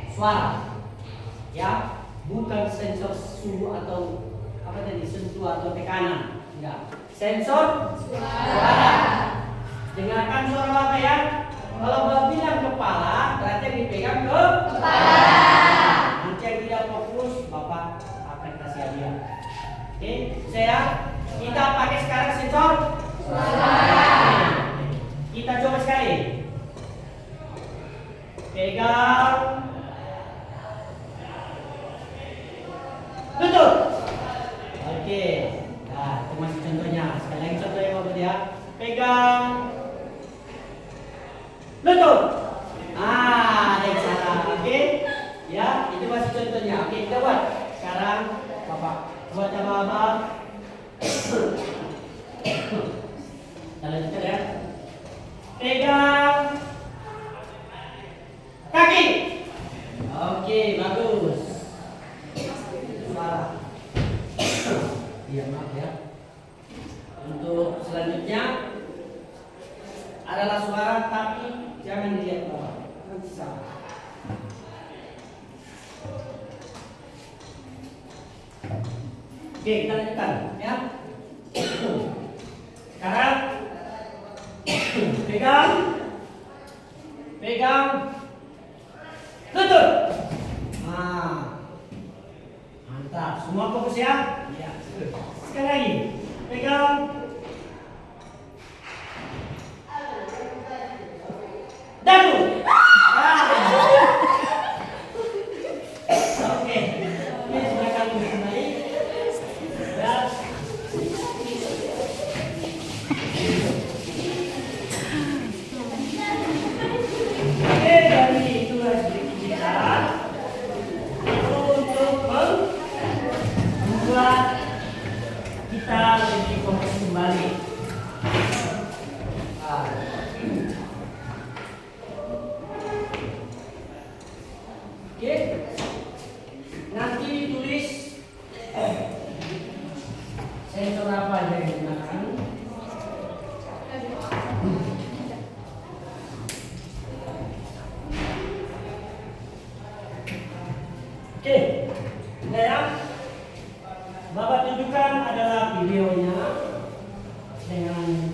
suara, ya, bukan sensor suhu atau apa tadi, sentuh atau tekanan, enggak. Sensor suara. Dengarkan suara Bapak ya. Kalau Bapak bilang kepala, berarti yang dipegang ke kepala. Nanti yang tidak fokus, Bapak akan kasih hadiah. Oke, kita pakai sekarang sensor suara. Kita coba sekali. Pegang. Tutup. Oke. Nah, itu masih contohnya. Sekali lagi contohnya Bapak ya. Pegang. Tutup. Ada cara. Oke. Ya, itu masih contohnya. Oke, kita buat. Sekarang Bapak buat sama Bapak. Kita lanjutkan ya. Pegang kaki. Oke, bagus. Suara. Iya, maaf ya. Untuk selanjutnya adalah suara tapi jangan dilihat bawah. Nanti salah. Oke, kita lanjutkan ya. Sekarang pegang, tutup. Mantap. Semua fokus ya. Iya. Sekali lagi, pegang. Dagu. Oke. Ini sudah kami kembali. Ya. Dari itulah sedikit kita untuk membuat kita lebih fokus kembali. Oke, nanti ditulis sensor apa aja yang digunakan. Oke, nah ya, Bapak tunjukkan adalah videonya dengan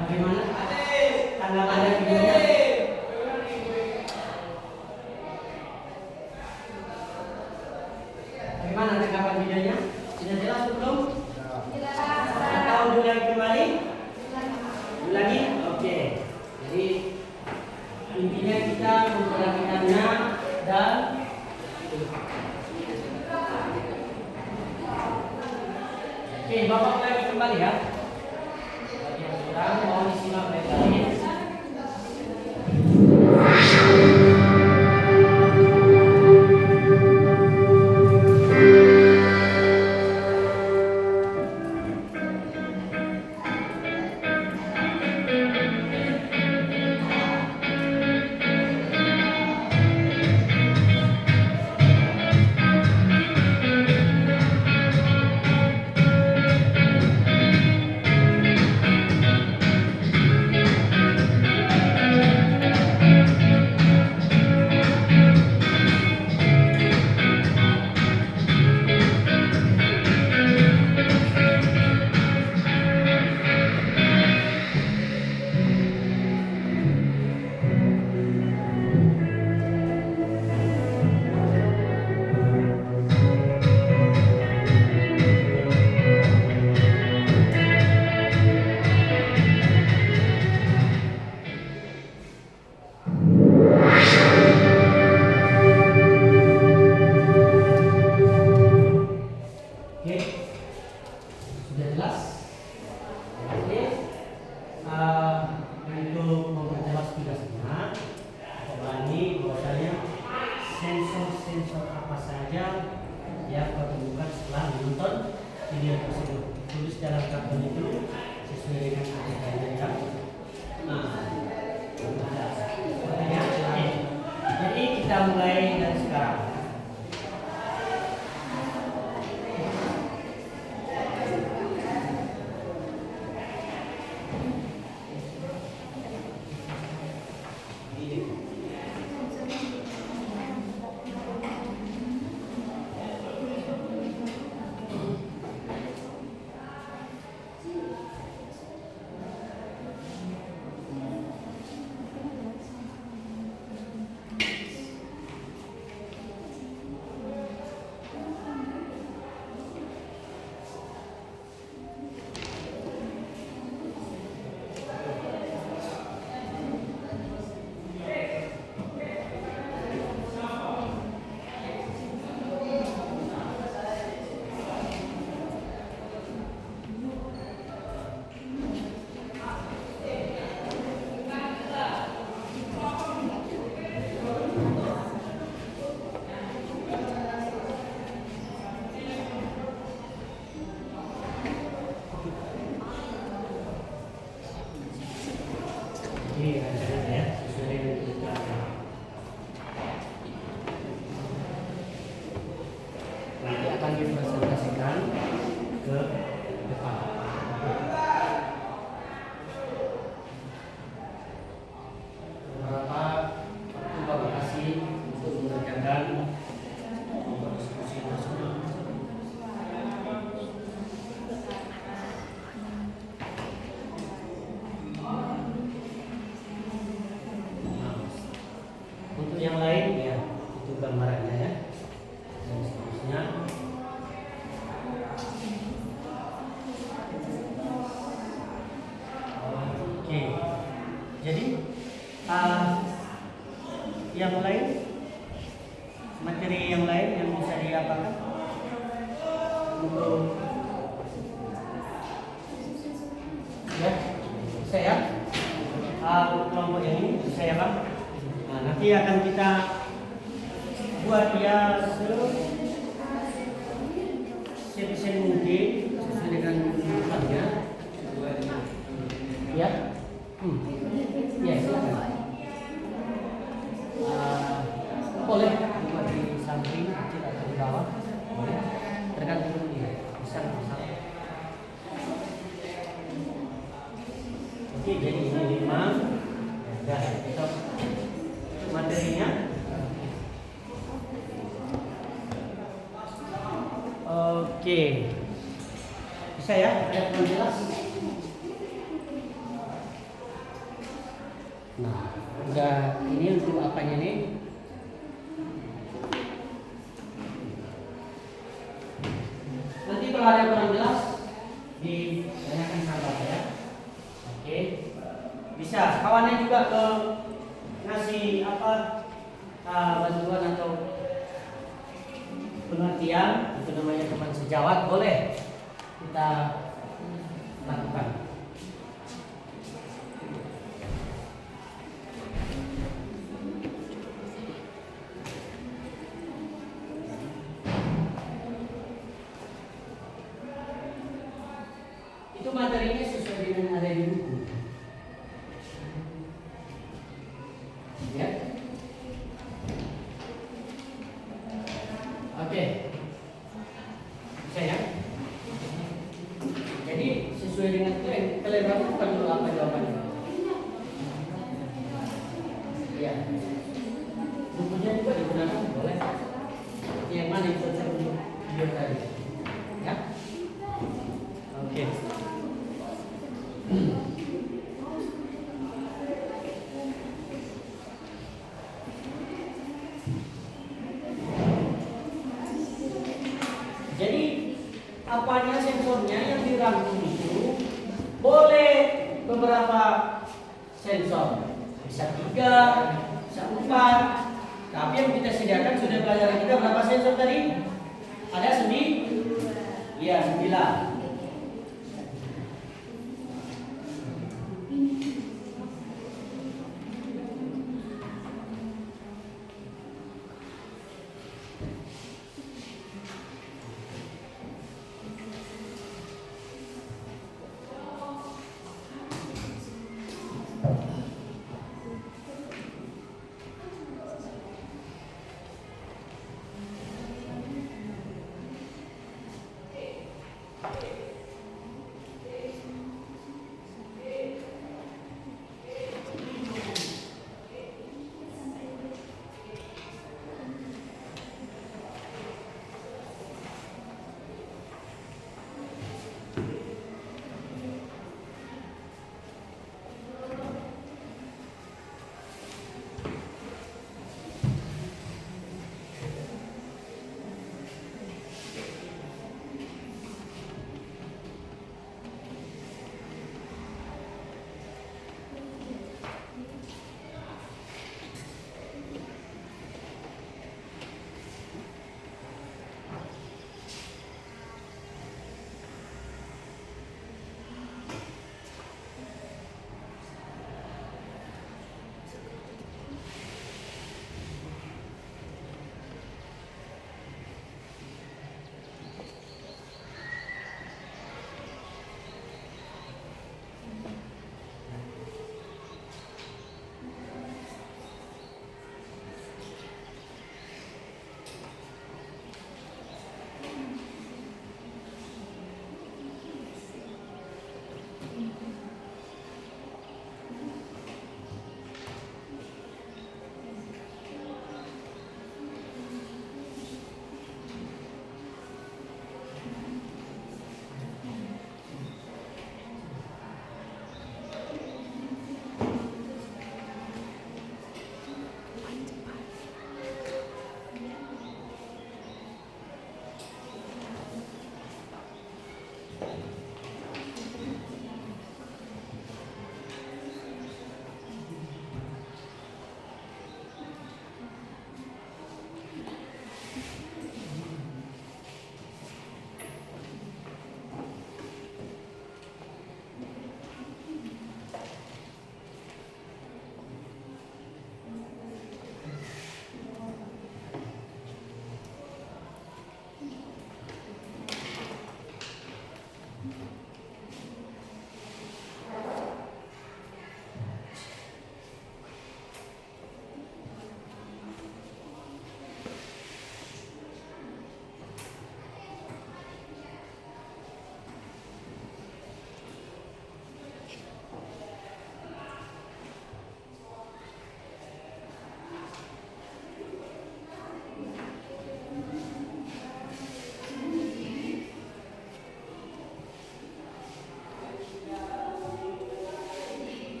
bagaimana tanggapan videonya? Bagaimana tanggapan videonya? Sudah jelas belum? Atau diulangi kembali? Ulangi? Oke. Jadi intinya kita memperhatikannya dan oke, Bapak ulangi kembali ya. Bagi yang kurang mau disimak baik-baik. Jadi rancangan ya sesuai dengan kebutuhan. Nanti akan dipresentasikan ke depan. Beberapa waktu kasih untuk mengerjakan diskusi tersebut. Untuk yang lain ya itu gambarannya ya dan seterusnya. Oke, jadi yang lain, materi yang lain yang bisa diapakan untuk ya saya kelompok yang ini saya Pak. Nah, nanti akan kita buat dia sebisa mungkin sesuai dengan kebutuhannya. Ya, ya silakan. Boleh buat di samping kecil atau di bawah, boleh. Tergantung dia, bisa. Oke, jadi ini 5. Ya, kita materinya. Oke, bisa ya? Ada yang jelas? Nah, udah ini untuk apanya nih? Nanti kalau ada yang kurang jelas ditanyakan sahabat ya. Oke, bisa. Kawannya juga ke ngasih apa bantuan atau pengertian, itu namanya teman sejawat, boleh kita lakukan. Itu materinya sesuai dengan ada di buku. Ya. Oke. Bisa ya? Jadi sesuai dengan kalian lakukan dulu apa jawabannya. Ya. Bukunya juga digunakan boleh. Yang mana yang cocok untuk video tadi? Ya. Oke. Jadi apanya sensornya yang dirangkum itu boleh beberapa sensor, bisa 3, bisa 4. Tapi yang kita sediakan sudah pelajaran kita berapa sensor tadi? Ada 9? Iya 9.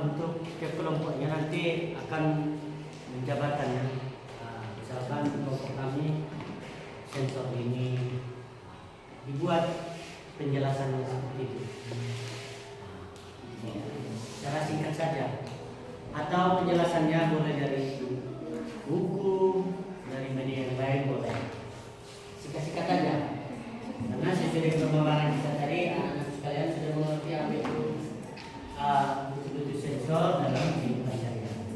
Untuk ke kelompoknya nanti akan menjabatannya. Misalkan kelompok kami sensor ini dibuat penjelasannya seperti itu. Secara singkat saja. Atau penjelasannya boleh dari buku, dari media yang lain boleh. Singkat-singkat saja. Karena sesuai pemaparan kita tadi, anak-anak sekalian sudah mengerti apa itu betul-betul sensor dalam kehidupan sehari-hari.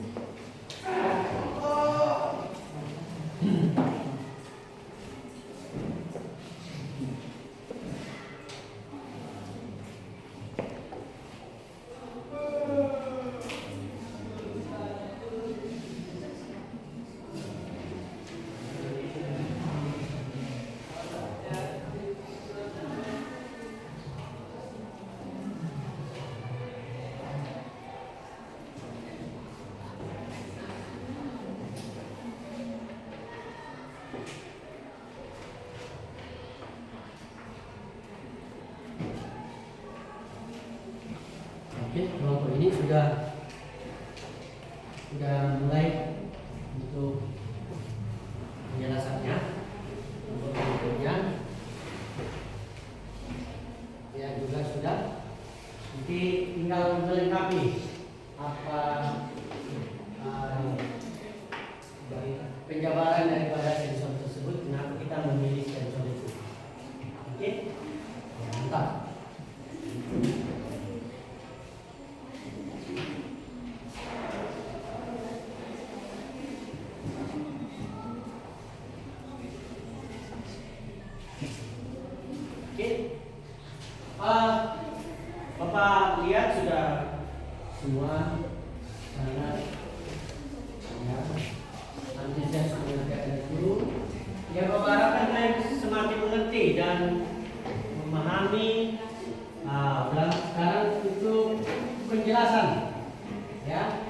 Oke, kelompok ini sudah mulai untuk penjelasannya, untuk berikutnya ya juga sudah. Nanti tinggal melengkapi apa penjabaran daripada sensor tersebut, kenapa kita memilih sensor itu. Oke, mantap. Bapak lihat sudah semua sangat antusias mengerjakan itu. Ya, Bapak harapkan kalian semakin mengerti dan memahami. Sekarang itu penjelasan, ya,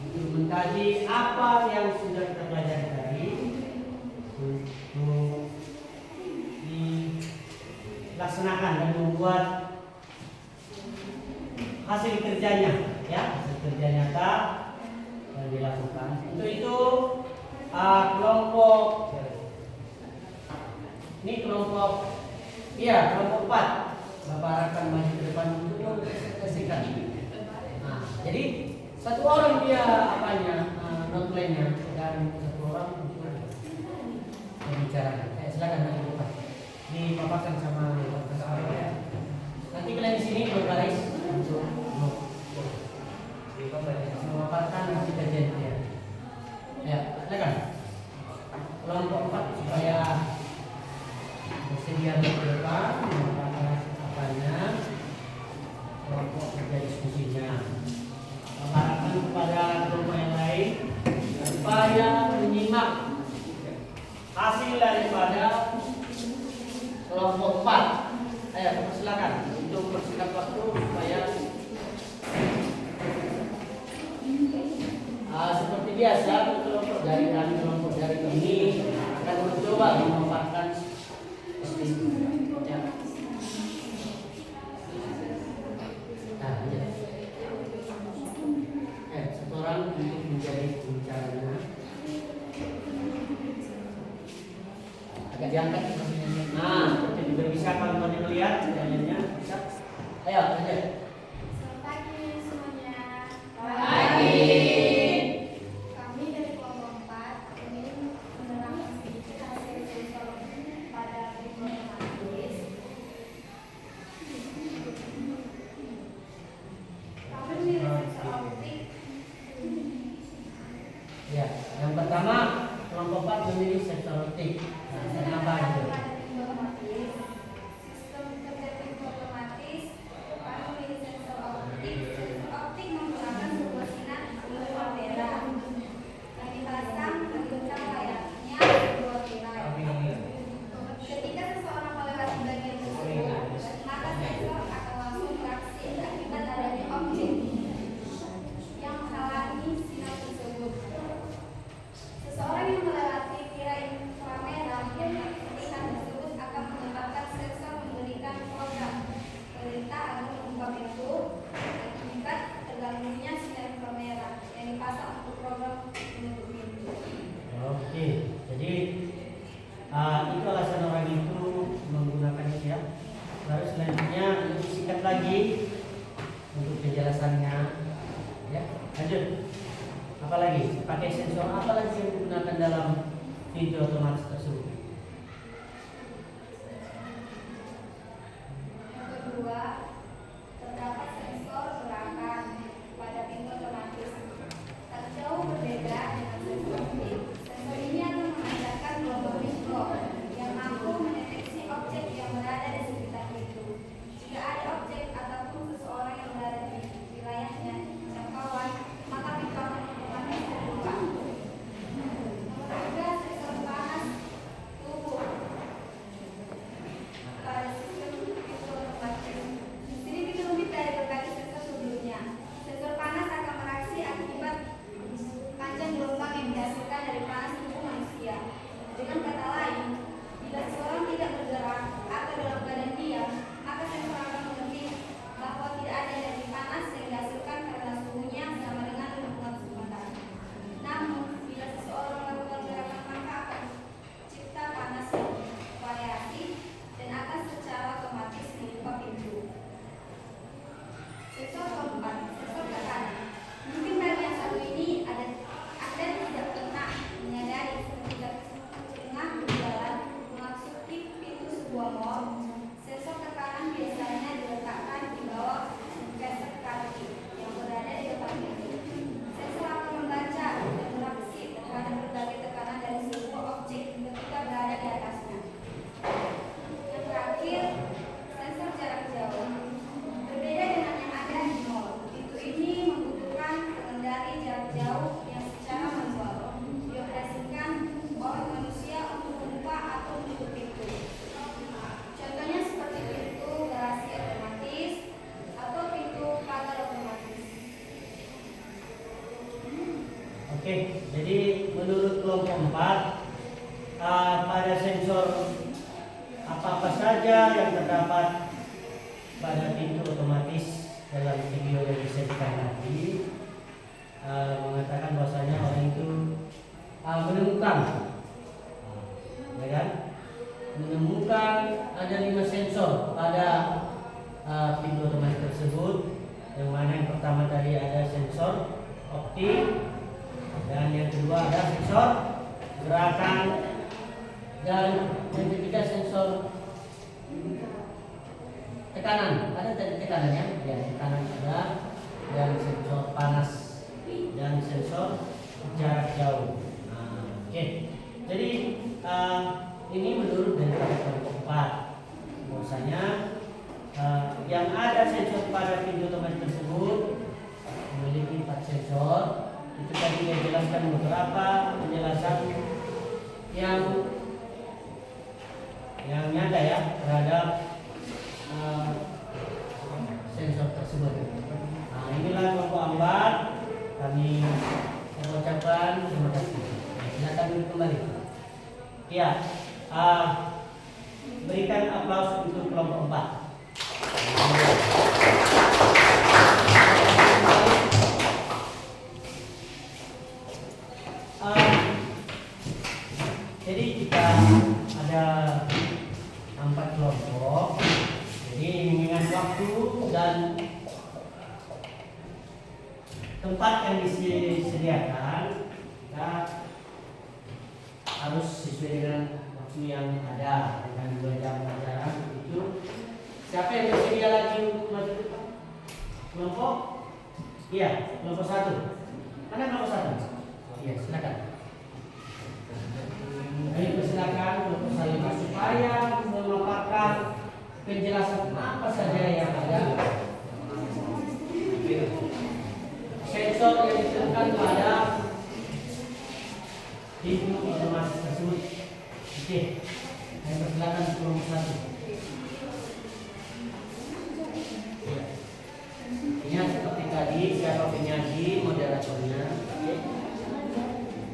untuk mengkaji apa yang sudah kita pelajari tadi, untuk dilaksanakan dan membuat hasil kerjanya, ya, hasil kerja nyata yang dilakukan. Untuk itu kelompok ini kelompok 4. Bapak harapkan maju ke depan untuk mempresentasikan. Nah, jadi satu orang dia notelannya dan satu orang untuk membicarakan. Silakan maju ke depan. Ini paparkan sama Bapak ya. Nanti kalian di sini berbaris untuk memaparkan hasil kajian ya. Ya, silakan. Kelompok 4 supaya bersedia ke depan memaparkan apanya, kelompok kerja diskusinya. Mengharapkan kepada kelompok yang lain supaya menyimak hasil daripada kelompok 4. Ayo, silakan untuk persingkat waktu supaya seperti biasa kelompok dari kami akan mencoba memaparkan ya. Satu orang untuk menjadi pembicaranya. Agak diangkat. Nah, seperti juga bisa kalau mau melihat jalannya bisa. Ayo, lanjut. Selamat pagi semuanya. penjelasannya. Ya, lanjut. Apalagi pakai sensor apa lagi yang digunakan dalam pintu otomatis tersebut? Yang kedua, terdapat sensor gerakan pada pintu otomatis. Tak jauh berbeda dengan sensor optik. Sensor ini akan memancarkan gelombang mikro yang mampu mendeteksi objek yang berada di sekitar pintu. Jika ada objek ataupun seseorang yang berada di wilayahnya jangkauan, maka pintu akan otomatis terbuka. Nomor 3, sensor panas tubuh pada sistem pintu otomatis. Di sini diperlukan dari berbagai sensor sebelumnya. Sensor panas akan mereaksi akibat panjang gelombang yang dihasilkan dari panas tubuh manusia. Dengan kata lain, bila seseorang tidak bergerak atau dalam keadaan diam, maka sensor akan mengerti bahwa tidak ada energi panas yang dihasilkan karena suhunya sama dengan lingkungan sekitar. Namun, bila seseorang melakukan gerakan, maka akan cipta panas yang variasi dan akan secara otomatis membuka pintu. Sensor keempat, sensor tekanan. Mungkin bagi yang satu ini ada tidak pernah menyadari ketika tengah berjalan memasuki pintu sebuah mall, sensor tekanan biasanya diletakkan di bawah gesek kaki yang berada di depan pintu. Sensor akan membaca dan bereaksi terhadap berbagai tekanan dari sebuah objek ketika berada di atasnya. Yang terakhir, sensor jarak jauh. Berbeda dengan yang ada di mall, pintu ini membutuhkan pengendali jarak jauh yang secara manual dioperasikan oleh manusia untuk membuka atau menutup pintu. Contohnya seperti pintu garasi otomatis atau pintu pagar otomatis. Oke, jadi menurut kelompok 4 pada sensor apa-apa saja yang terdapat pada pintu otomatis dalam video yang disajikan tadi mengatakan bahwasanya orang itu menemukan, ya kan? Menemukan ada 5 sensor pada pintu otomatis tersebut, yang mana yang pertama tadi ada sensor optik, dan yang kedua ada sensor gerakan, dan yang ketiga sensor tekanan. Ada tadi tekanannya, ya tekanan ada, dan sensor panas dan sensor jarak jauh. Oke. Jadi ini menurut dari kelompok 4 bahwasanya yang ada sensor pada pintu otomatis tersebut memiliki 4 sensor. Itu tadi saya jelaskan beberapa penjelasan yang nyata ya terhadap sensor tersebut. Inilah kelompok 4. Kami mengucapkan terima kasih. Silakan duduk kembali. Ya, berikan aplaus untuk kelompok 4. Jadi kita ada 4 kelompok. Jadi mengingat waktu dan tempat yang disediakan, kita harus sesuai dengan waktu yang ada dengan 2 jam pelajaran itu. Siapa yang bersedia lagi untuk maju? Kelompok? Iya, kelompok 1. Mana kelompok 1? Iya, silakan. Ayo persilakan kelompok 1 supaya memaparkan penjelasan apa saja yang ada. Sensor yang ditemukan pada pintu otomatis tersebut. Oke, saya persilakan kelompok 1. Ingat seperti tadi, siapa penyaji, moderatornya.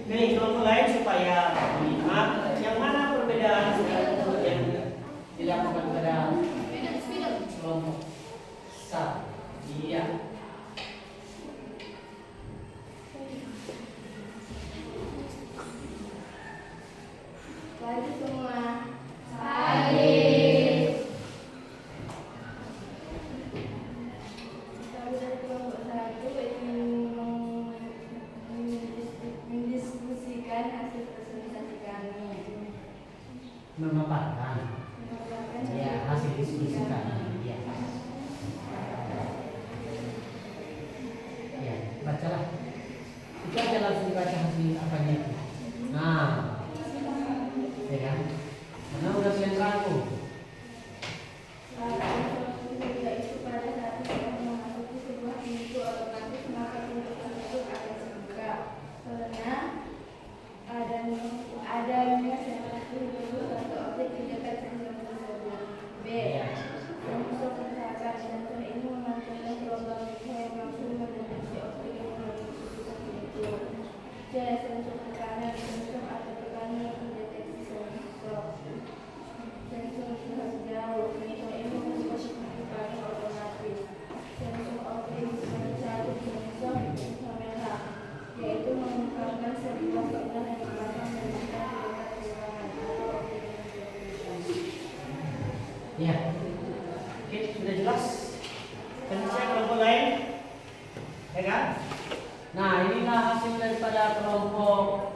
Oke, kelompok lain supaya melihat yang mana perbedaan yang dilakukan pada kelompok 1. Iya. Pagi semua. Kami dari kelompok Kemudian kelompok lain, ya kan? Nah, inilah hasil daripada kelompok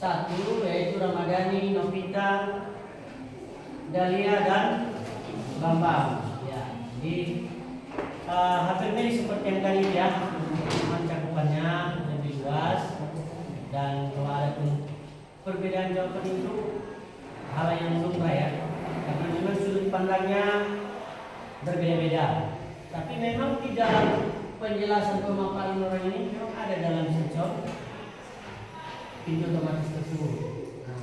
1, yaitu Ramadhani, Novita, Dahlia dan Bambang. Ya, jadi hampir mirip seperti yang tadi ya, cuma cakupannya lebih luas dan kalau ada perbedaan jawaban itu hal yang lumrah ya, karena memang sudut pandangnya berbeda-beda. Tapi memang di dalam penjelasan pemaparan orang ini memang ada dalam sensor pintu otomatis tersebut. Nah,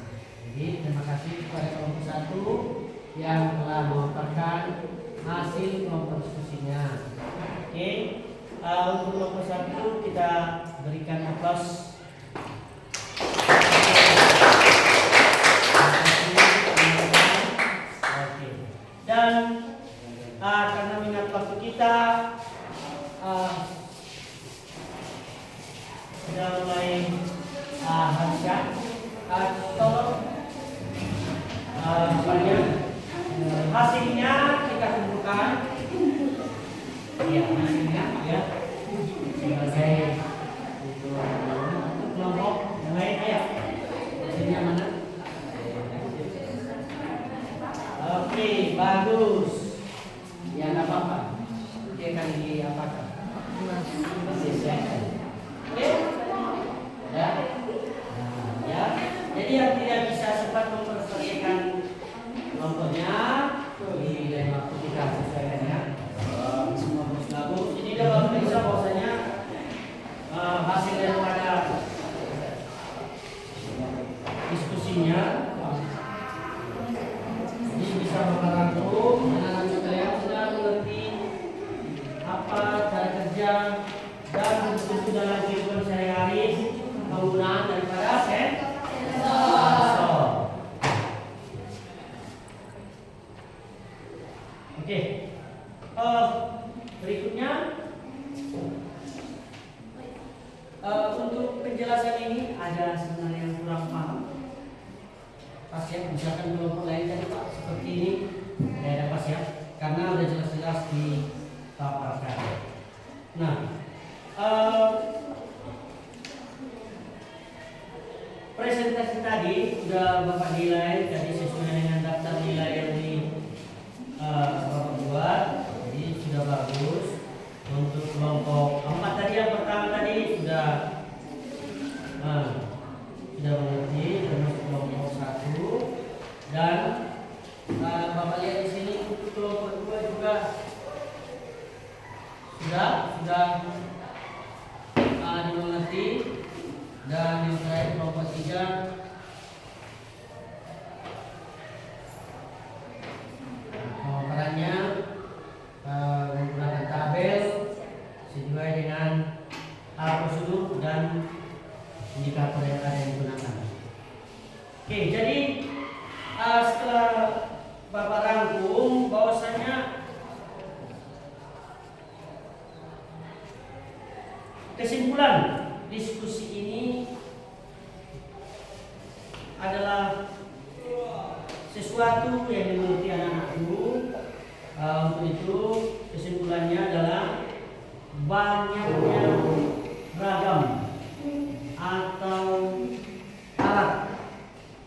jadi terima kasih kepada kelompok 1 yang telah memaparkan hasil kelompok diskusinya. Oke, untuk kelompok 1 kita berikan aplaus. Oke. Dan karena minat waktu kita sudah mulai habiskan, tolong hasilnya kita kumpulkan. Ya, hasilnya ya sebagai untuk kelompok yang lain ya. Hasilnya mana? Oke, bagus. Ya nggak apa-apa. Dia akan diapakan? Disesuaikan. Oke? Ya. Nah, ya. Jadi yang tidak bisa sempat memperselesaikan kelompoknya di lain waktu kita sesuaikan ya. Semua bagus. Jadi dalam bisa bahwasanya hasil daripada diskusinya ini bisa membantu anak-anak sekalian sudah mengerti apa cara kerja dan tentu dalam kehidupan sehari-hari penggunaan daripada sensor. Oke, berikutnya untuk penjelasan ini ada sebenarnya yang kurang paham. Pasien misalkan kelompok lain tadi Pak seperti ini tidak ada pasien karena udah jelas-jelas dipaparkan. Nah, presentasi tadi sudah Bapak nilai tadi sesuai dengan daftar nilai yang di Bapak buat, jadi sudah bagus. Untuk kelompok 4 tadi yang pertama tadi sudah mengerti, termasuk kelompok 1 dan Bapak lihat di sini untuk kelompok 2 juga sudah dimengerti, dan yang terakhir kelompok 3 pemaparannya menggunakan tabel sesuai dengan prosedur dan indikator yang ada yang digunakan. Oke, jadi setelah Bapak rangkum bahwasanya kesimpulan diskusi ini adalah sesuatu yang dimengerti anak-anakku. Untuk itu kesimpulannya adalah banyaknya ragam atau alat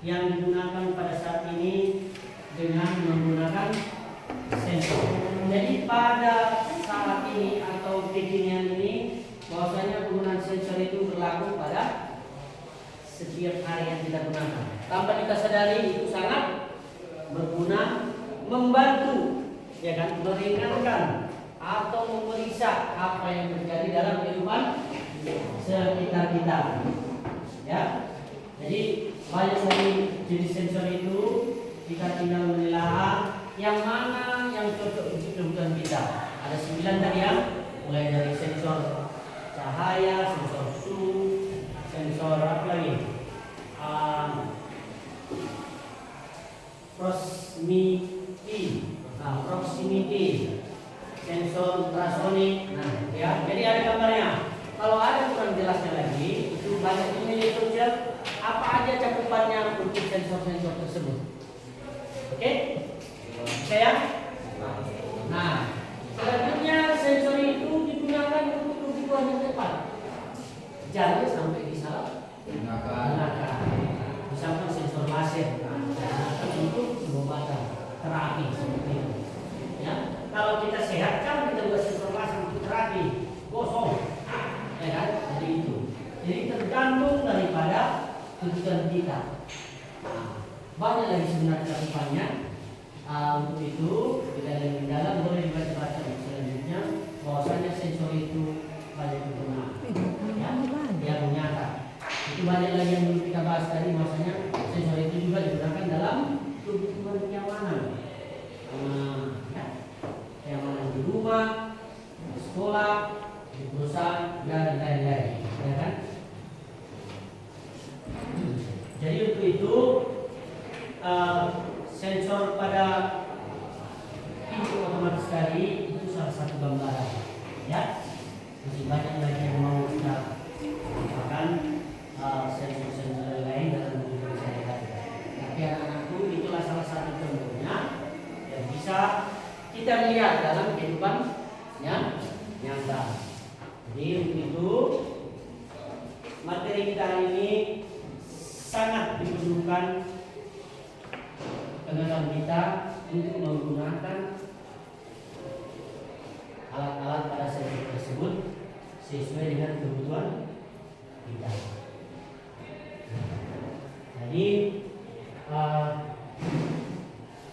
yang digunakan pada saat ini dengan menggunakan sensor. Jadi pada saat ini atau kekinian ini bahwasanya penggunaan sensor itu berlaku pada setiap hari yang kita gunakan. Tanpa kita sadari itu sangat berguna, membantu, ya kan, meringankan atau memeriksa apa yang terjadi dalam kehidupan sekitar kita. Ya, jadi banyak sekali jenis sensor itu, kita tinggal memilah yang mana yang cocok untuk kebutuhan kita. Ada 9 tadi ya, mulai dari sensor cahaya, sensor suhu, sensor apa lagi? Proximity, sensor ultrasonik. Nah, ya, jadi ada gambarnya. Kalau ada kurang jelasnya lagi, itu banyak di media sosial apa aja cakupannya untuk sensor-sensor tersebut. Oke? Saya. Nah, selanjutnya sensor tuntutan kita. Banyak lagi sebenarnya cakupannya. Untuk itu kita lebih dalam boleh dibaca-baca selanjutnya bahwasanya sensor itu banyak kegunaan, ya, yang nyata. Itu banyak lagi yang belum kita bahas tadi, maksudnya sensor itu juga digunakan dalam kebutuhan kenyamanan, ya, kenyamanan di rumah, di sekolah, di perusahaan dan lain-lain, ya kan? Jadi untuk itu sensor pada pintu otomatis tadi itu salah satu gambaran, ya. Masih banyak lagi yang mau kita lupakan sensor-sensor lain dalam kehidupan sehari-hari. Tapi anak-anakku itulah salah satu contohnya yang bisa kita lihat dalam kehidupan yang nyata. Jadi untuk itu materi kita hari ini sangat diperlukan pengenalan kita untuk menggunakan alat-alat pada sensor tersebut sesuai dengan kebutuhan kita. Jadi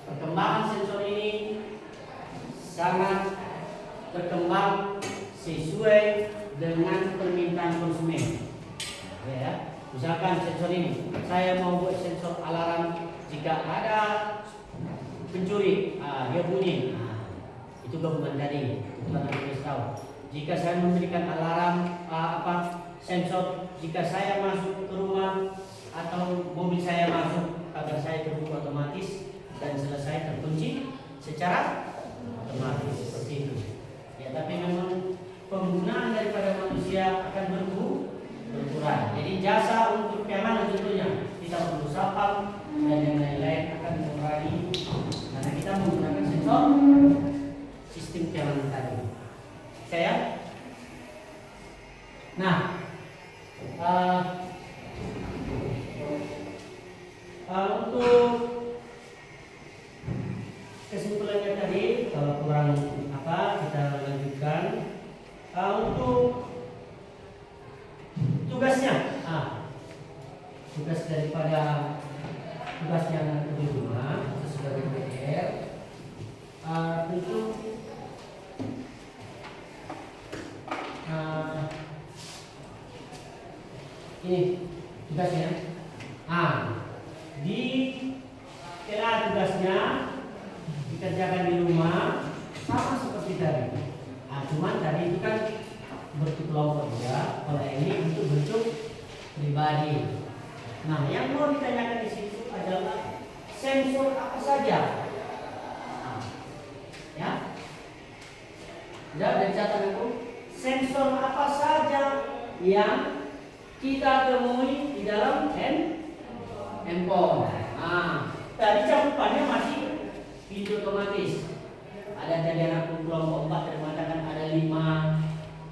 perkembangan sensor ini sangat berkembang sesuai dengan permintaan konsumen. Ya, misalkan sensor ini, saya mau buat sensor alarm jika ada pencuri, dia bunyi. Itu gabungan tadi, itu akan kita tahu. Jika saya memberikan alarm sensor jika saya masuk ke rumah atau mobil saya masuk agar saya terbuka otomatis dan selesai terkunci secara otomatis seperti itu. Ya, tapi memang penggunaan daripada manusia akan berkurang. Jadi jasa untuk keamanan tentunya kita perlu sapam dan yang lain-lain akan mengurangi karena kita menggunakan sensor sistem keamanan tadi. Saya. Nah, untuk kesimpulannya tadi, kalau kurang apa kita lanjutkan. Untuk tugasnya, tugas daripada tugasnya anak di rumah sebagai PR tentu ini tugasnya. Di tugasnya dikerjakan di rumah sama seperti tadi. Cuman tadi itu kan bentuk kelompok ya, kalau ini untuk bentuk pribadi. Nah, yang mau ditanyakan di situ adalah sensor apa saja. Ya, dari catatan itu sensor apa saja yang kita temui di dalam handphone. Tadi cakupannya masih pintu otomatis. Ada tadi anak kelompok 4 yang mengatakan ada 5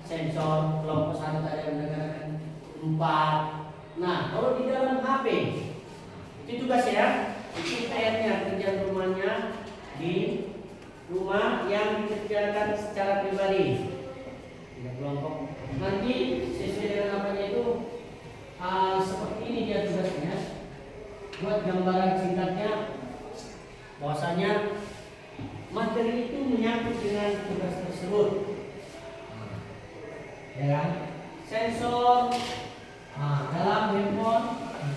sensor, kelompok 1 ada yang mengatakan 4. Nah, kalau di dalam HP itu tugas ya, itu PR-nya kerjaan rumahnya di rumah yang dikerjakan secara pribadi. Tidak kelompok. Nanti sesuai dengan apanya itu seperti ini dia tugasnya. Buat gambaran singkatnya bahwasanya materi itu menyangkut dengan tugas tersebut. Ya kan? Sensor dalam handphone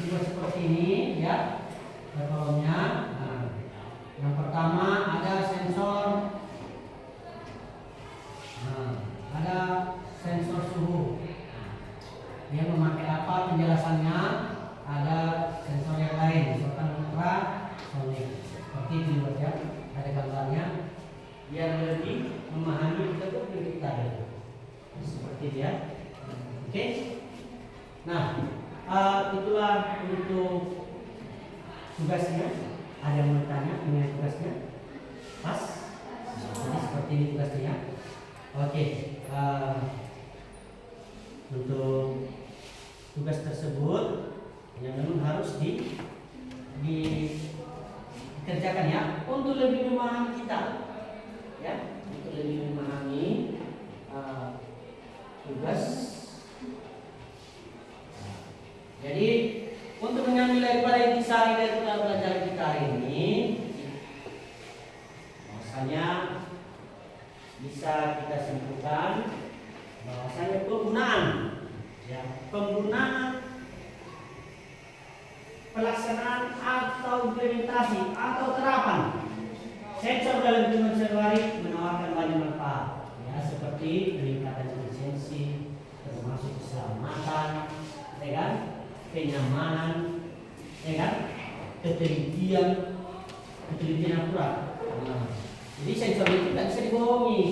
juga seperti ini ya. Contohnya, yang pertama ada sensor ada sensor suhu. Dia memakai apa penjelasannya? Ada sensor yang lain, misalkan ultrasonik. Seperti itu ya. Ada gambarnya biar lebih memahami kita seperti itu ya. Oke. Nah, itulah untuk tugasnya. Ada yang mau bertanya mengenai tugasnya? Pas? Jadi seperti ini tugasnya. Oke. Untuk tugas tersebut yang memang harus dikerjakan ya, untuk lebih memahami kita ya, untuk lebih memahami tugas. Jadi untuk bahwasanya penggunaan, ya, penggunaan, pelaksanaan atau implementasi atau terapan sensor dalam hitungan sehari-hari menawarkan banyak manfaat, ya, seperti peningkatan efisiensi, termasuk keselamatan, ya kan, kenyamanan, ya kan, ketelitian akurat. Nah, jadi sensor itu tidak bisa dibohongi,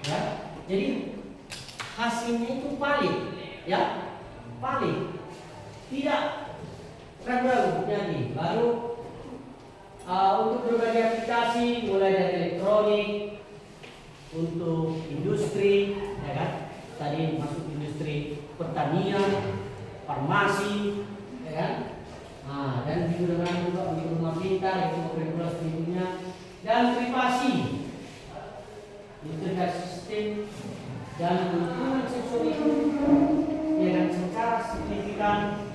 ya. Jadi hasilnya itu valid, ya, valid, tidak ragu-ragu. Jadi baru untuk berbagai aplikasi, mulai dari elektronik, untuk industri, ya kan, tadi masuk industri pertanian, farmasi, ya kan. Nah, dan digunakan juga untuk rumah pintar, itu regulasi lingkungan dan privasi, integrasi sistem dan penggunaan sensor itu yang secara signifikan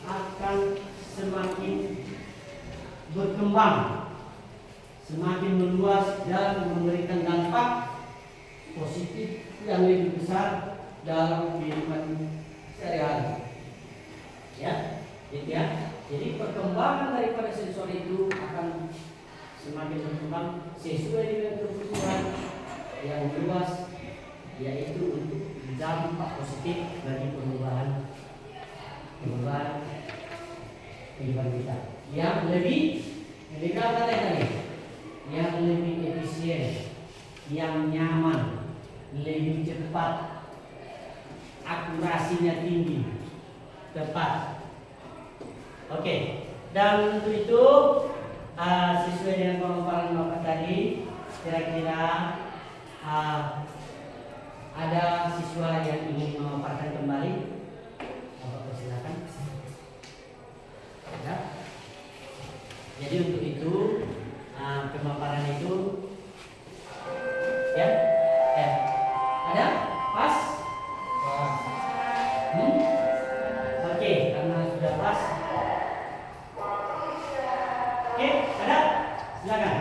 akan semakin berkembang, semakin meluas dan memberikan dampak positif yang lebih besar dalam kehidupan sehari-hari. Ya, gitu ya. Jadi perkembangan daripada sensor itu akan semakin berkembang sesuai dengan kebutuhan yang luas, yaitu untuk dampak positif bagi perubahan kehidupan kita yang lebih apa tadi? Yang lebih efisien, yang nyaman, lebih cepat, akurasinya tinggi, tepat. Oke, dan untuk itu sesuai dengan pemaparan Bapak tadi, kira-kira ada siswa yang ingin memaparkan kembali? Bapak persilakan. Ya. Jadi untuk itu pemaparan itu, ya, ada pas? Oke, karena sudah pas. Oke, ada? Silakan.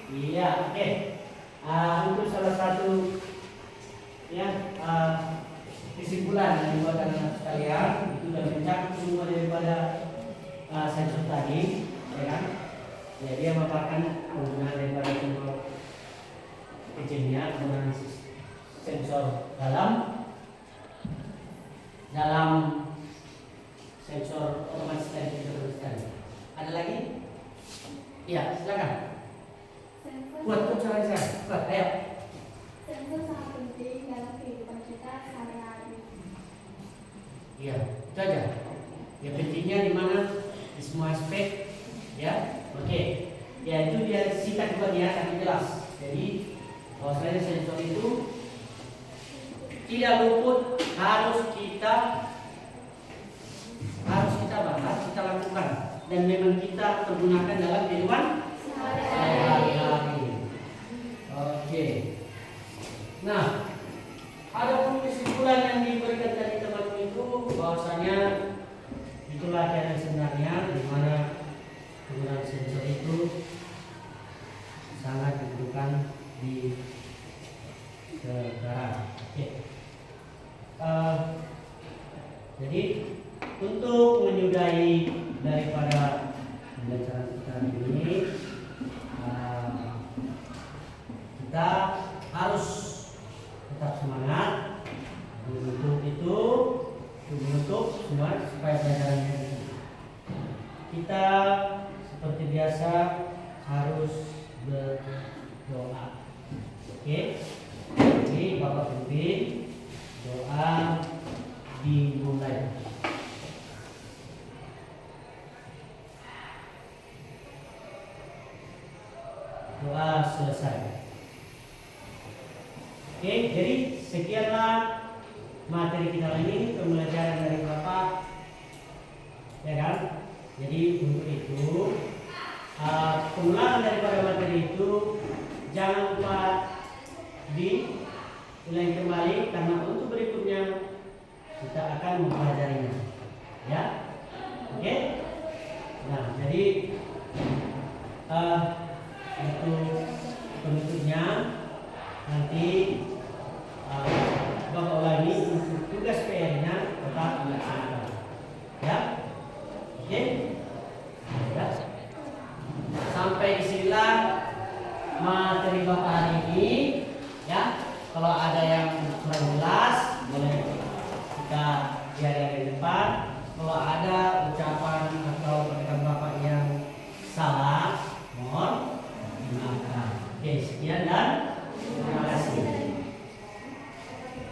Iya, oke. Untuk salah satu kesimpulan yang dibuat anak sekalian itu sudah mencakup semua daripada sensor tadi, ya kan? Ya, dia memaparkan penggunaan daripada sensor kecilnya, penggunaan sensor dalam sensor otomatis tadi kita teruskan. Ada lagi? Iya, silakan. Buat cara saya, buat, ayo. Sensor sangat penting dalam kehidupan kita sehari-hari. Iya, itu aja. Ya, pentingnya di mana? Di semua aspek, ya. Oke. Ya, itu dia singkat juga dia sangat jelas. Jadi, bahwasanya sensor itu tidak luput, harus kita bahas, kita lakukan, dan memang kita pergunakan dalam kehidupan sehari-hari. Oke. Nah, ada pun kesimpulan yang diberikan dari teman itu bahwasanya itulah keadaan sebenarnya di mana penggunaan sensor itu sangat dibutuhkan di sekarang. Oke. Jadi untuk menyudahi daripada pembelajaran kita ini, kita harus tetap semangat menutup semua supaya pelajarannya kita seperti biasa harus berdoa. Oke, jadi Bapak pimpin doa dimulai. Doa selesai. Oke, jadi sekianlah materi kita ini, pembelajaran dari Bapak, ya kan? Jadi untuk itu pengulangan daripada materi itu jangan lupa diulangi kembali, karena untuk berikutnya kita akan mempelajarinya, ya. Oke. Nah, jadi itu penutupnya. Nanti Bapak ulangi untuk tugas PR-nya tetap dilaksanakan, ya. Oke. Ya. Sampai disinilah materi Bapak hari ini, ya. Kalau ada yang kurang jelas boleh kita di depan. Kalau ada ucapan atau perkataan Bapak yang salah, mohon dimaafkan. Oke, sekian dan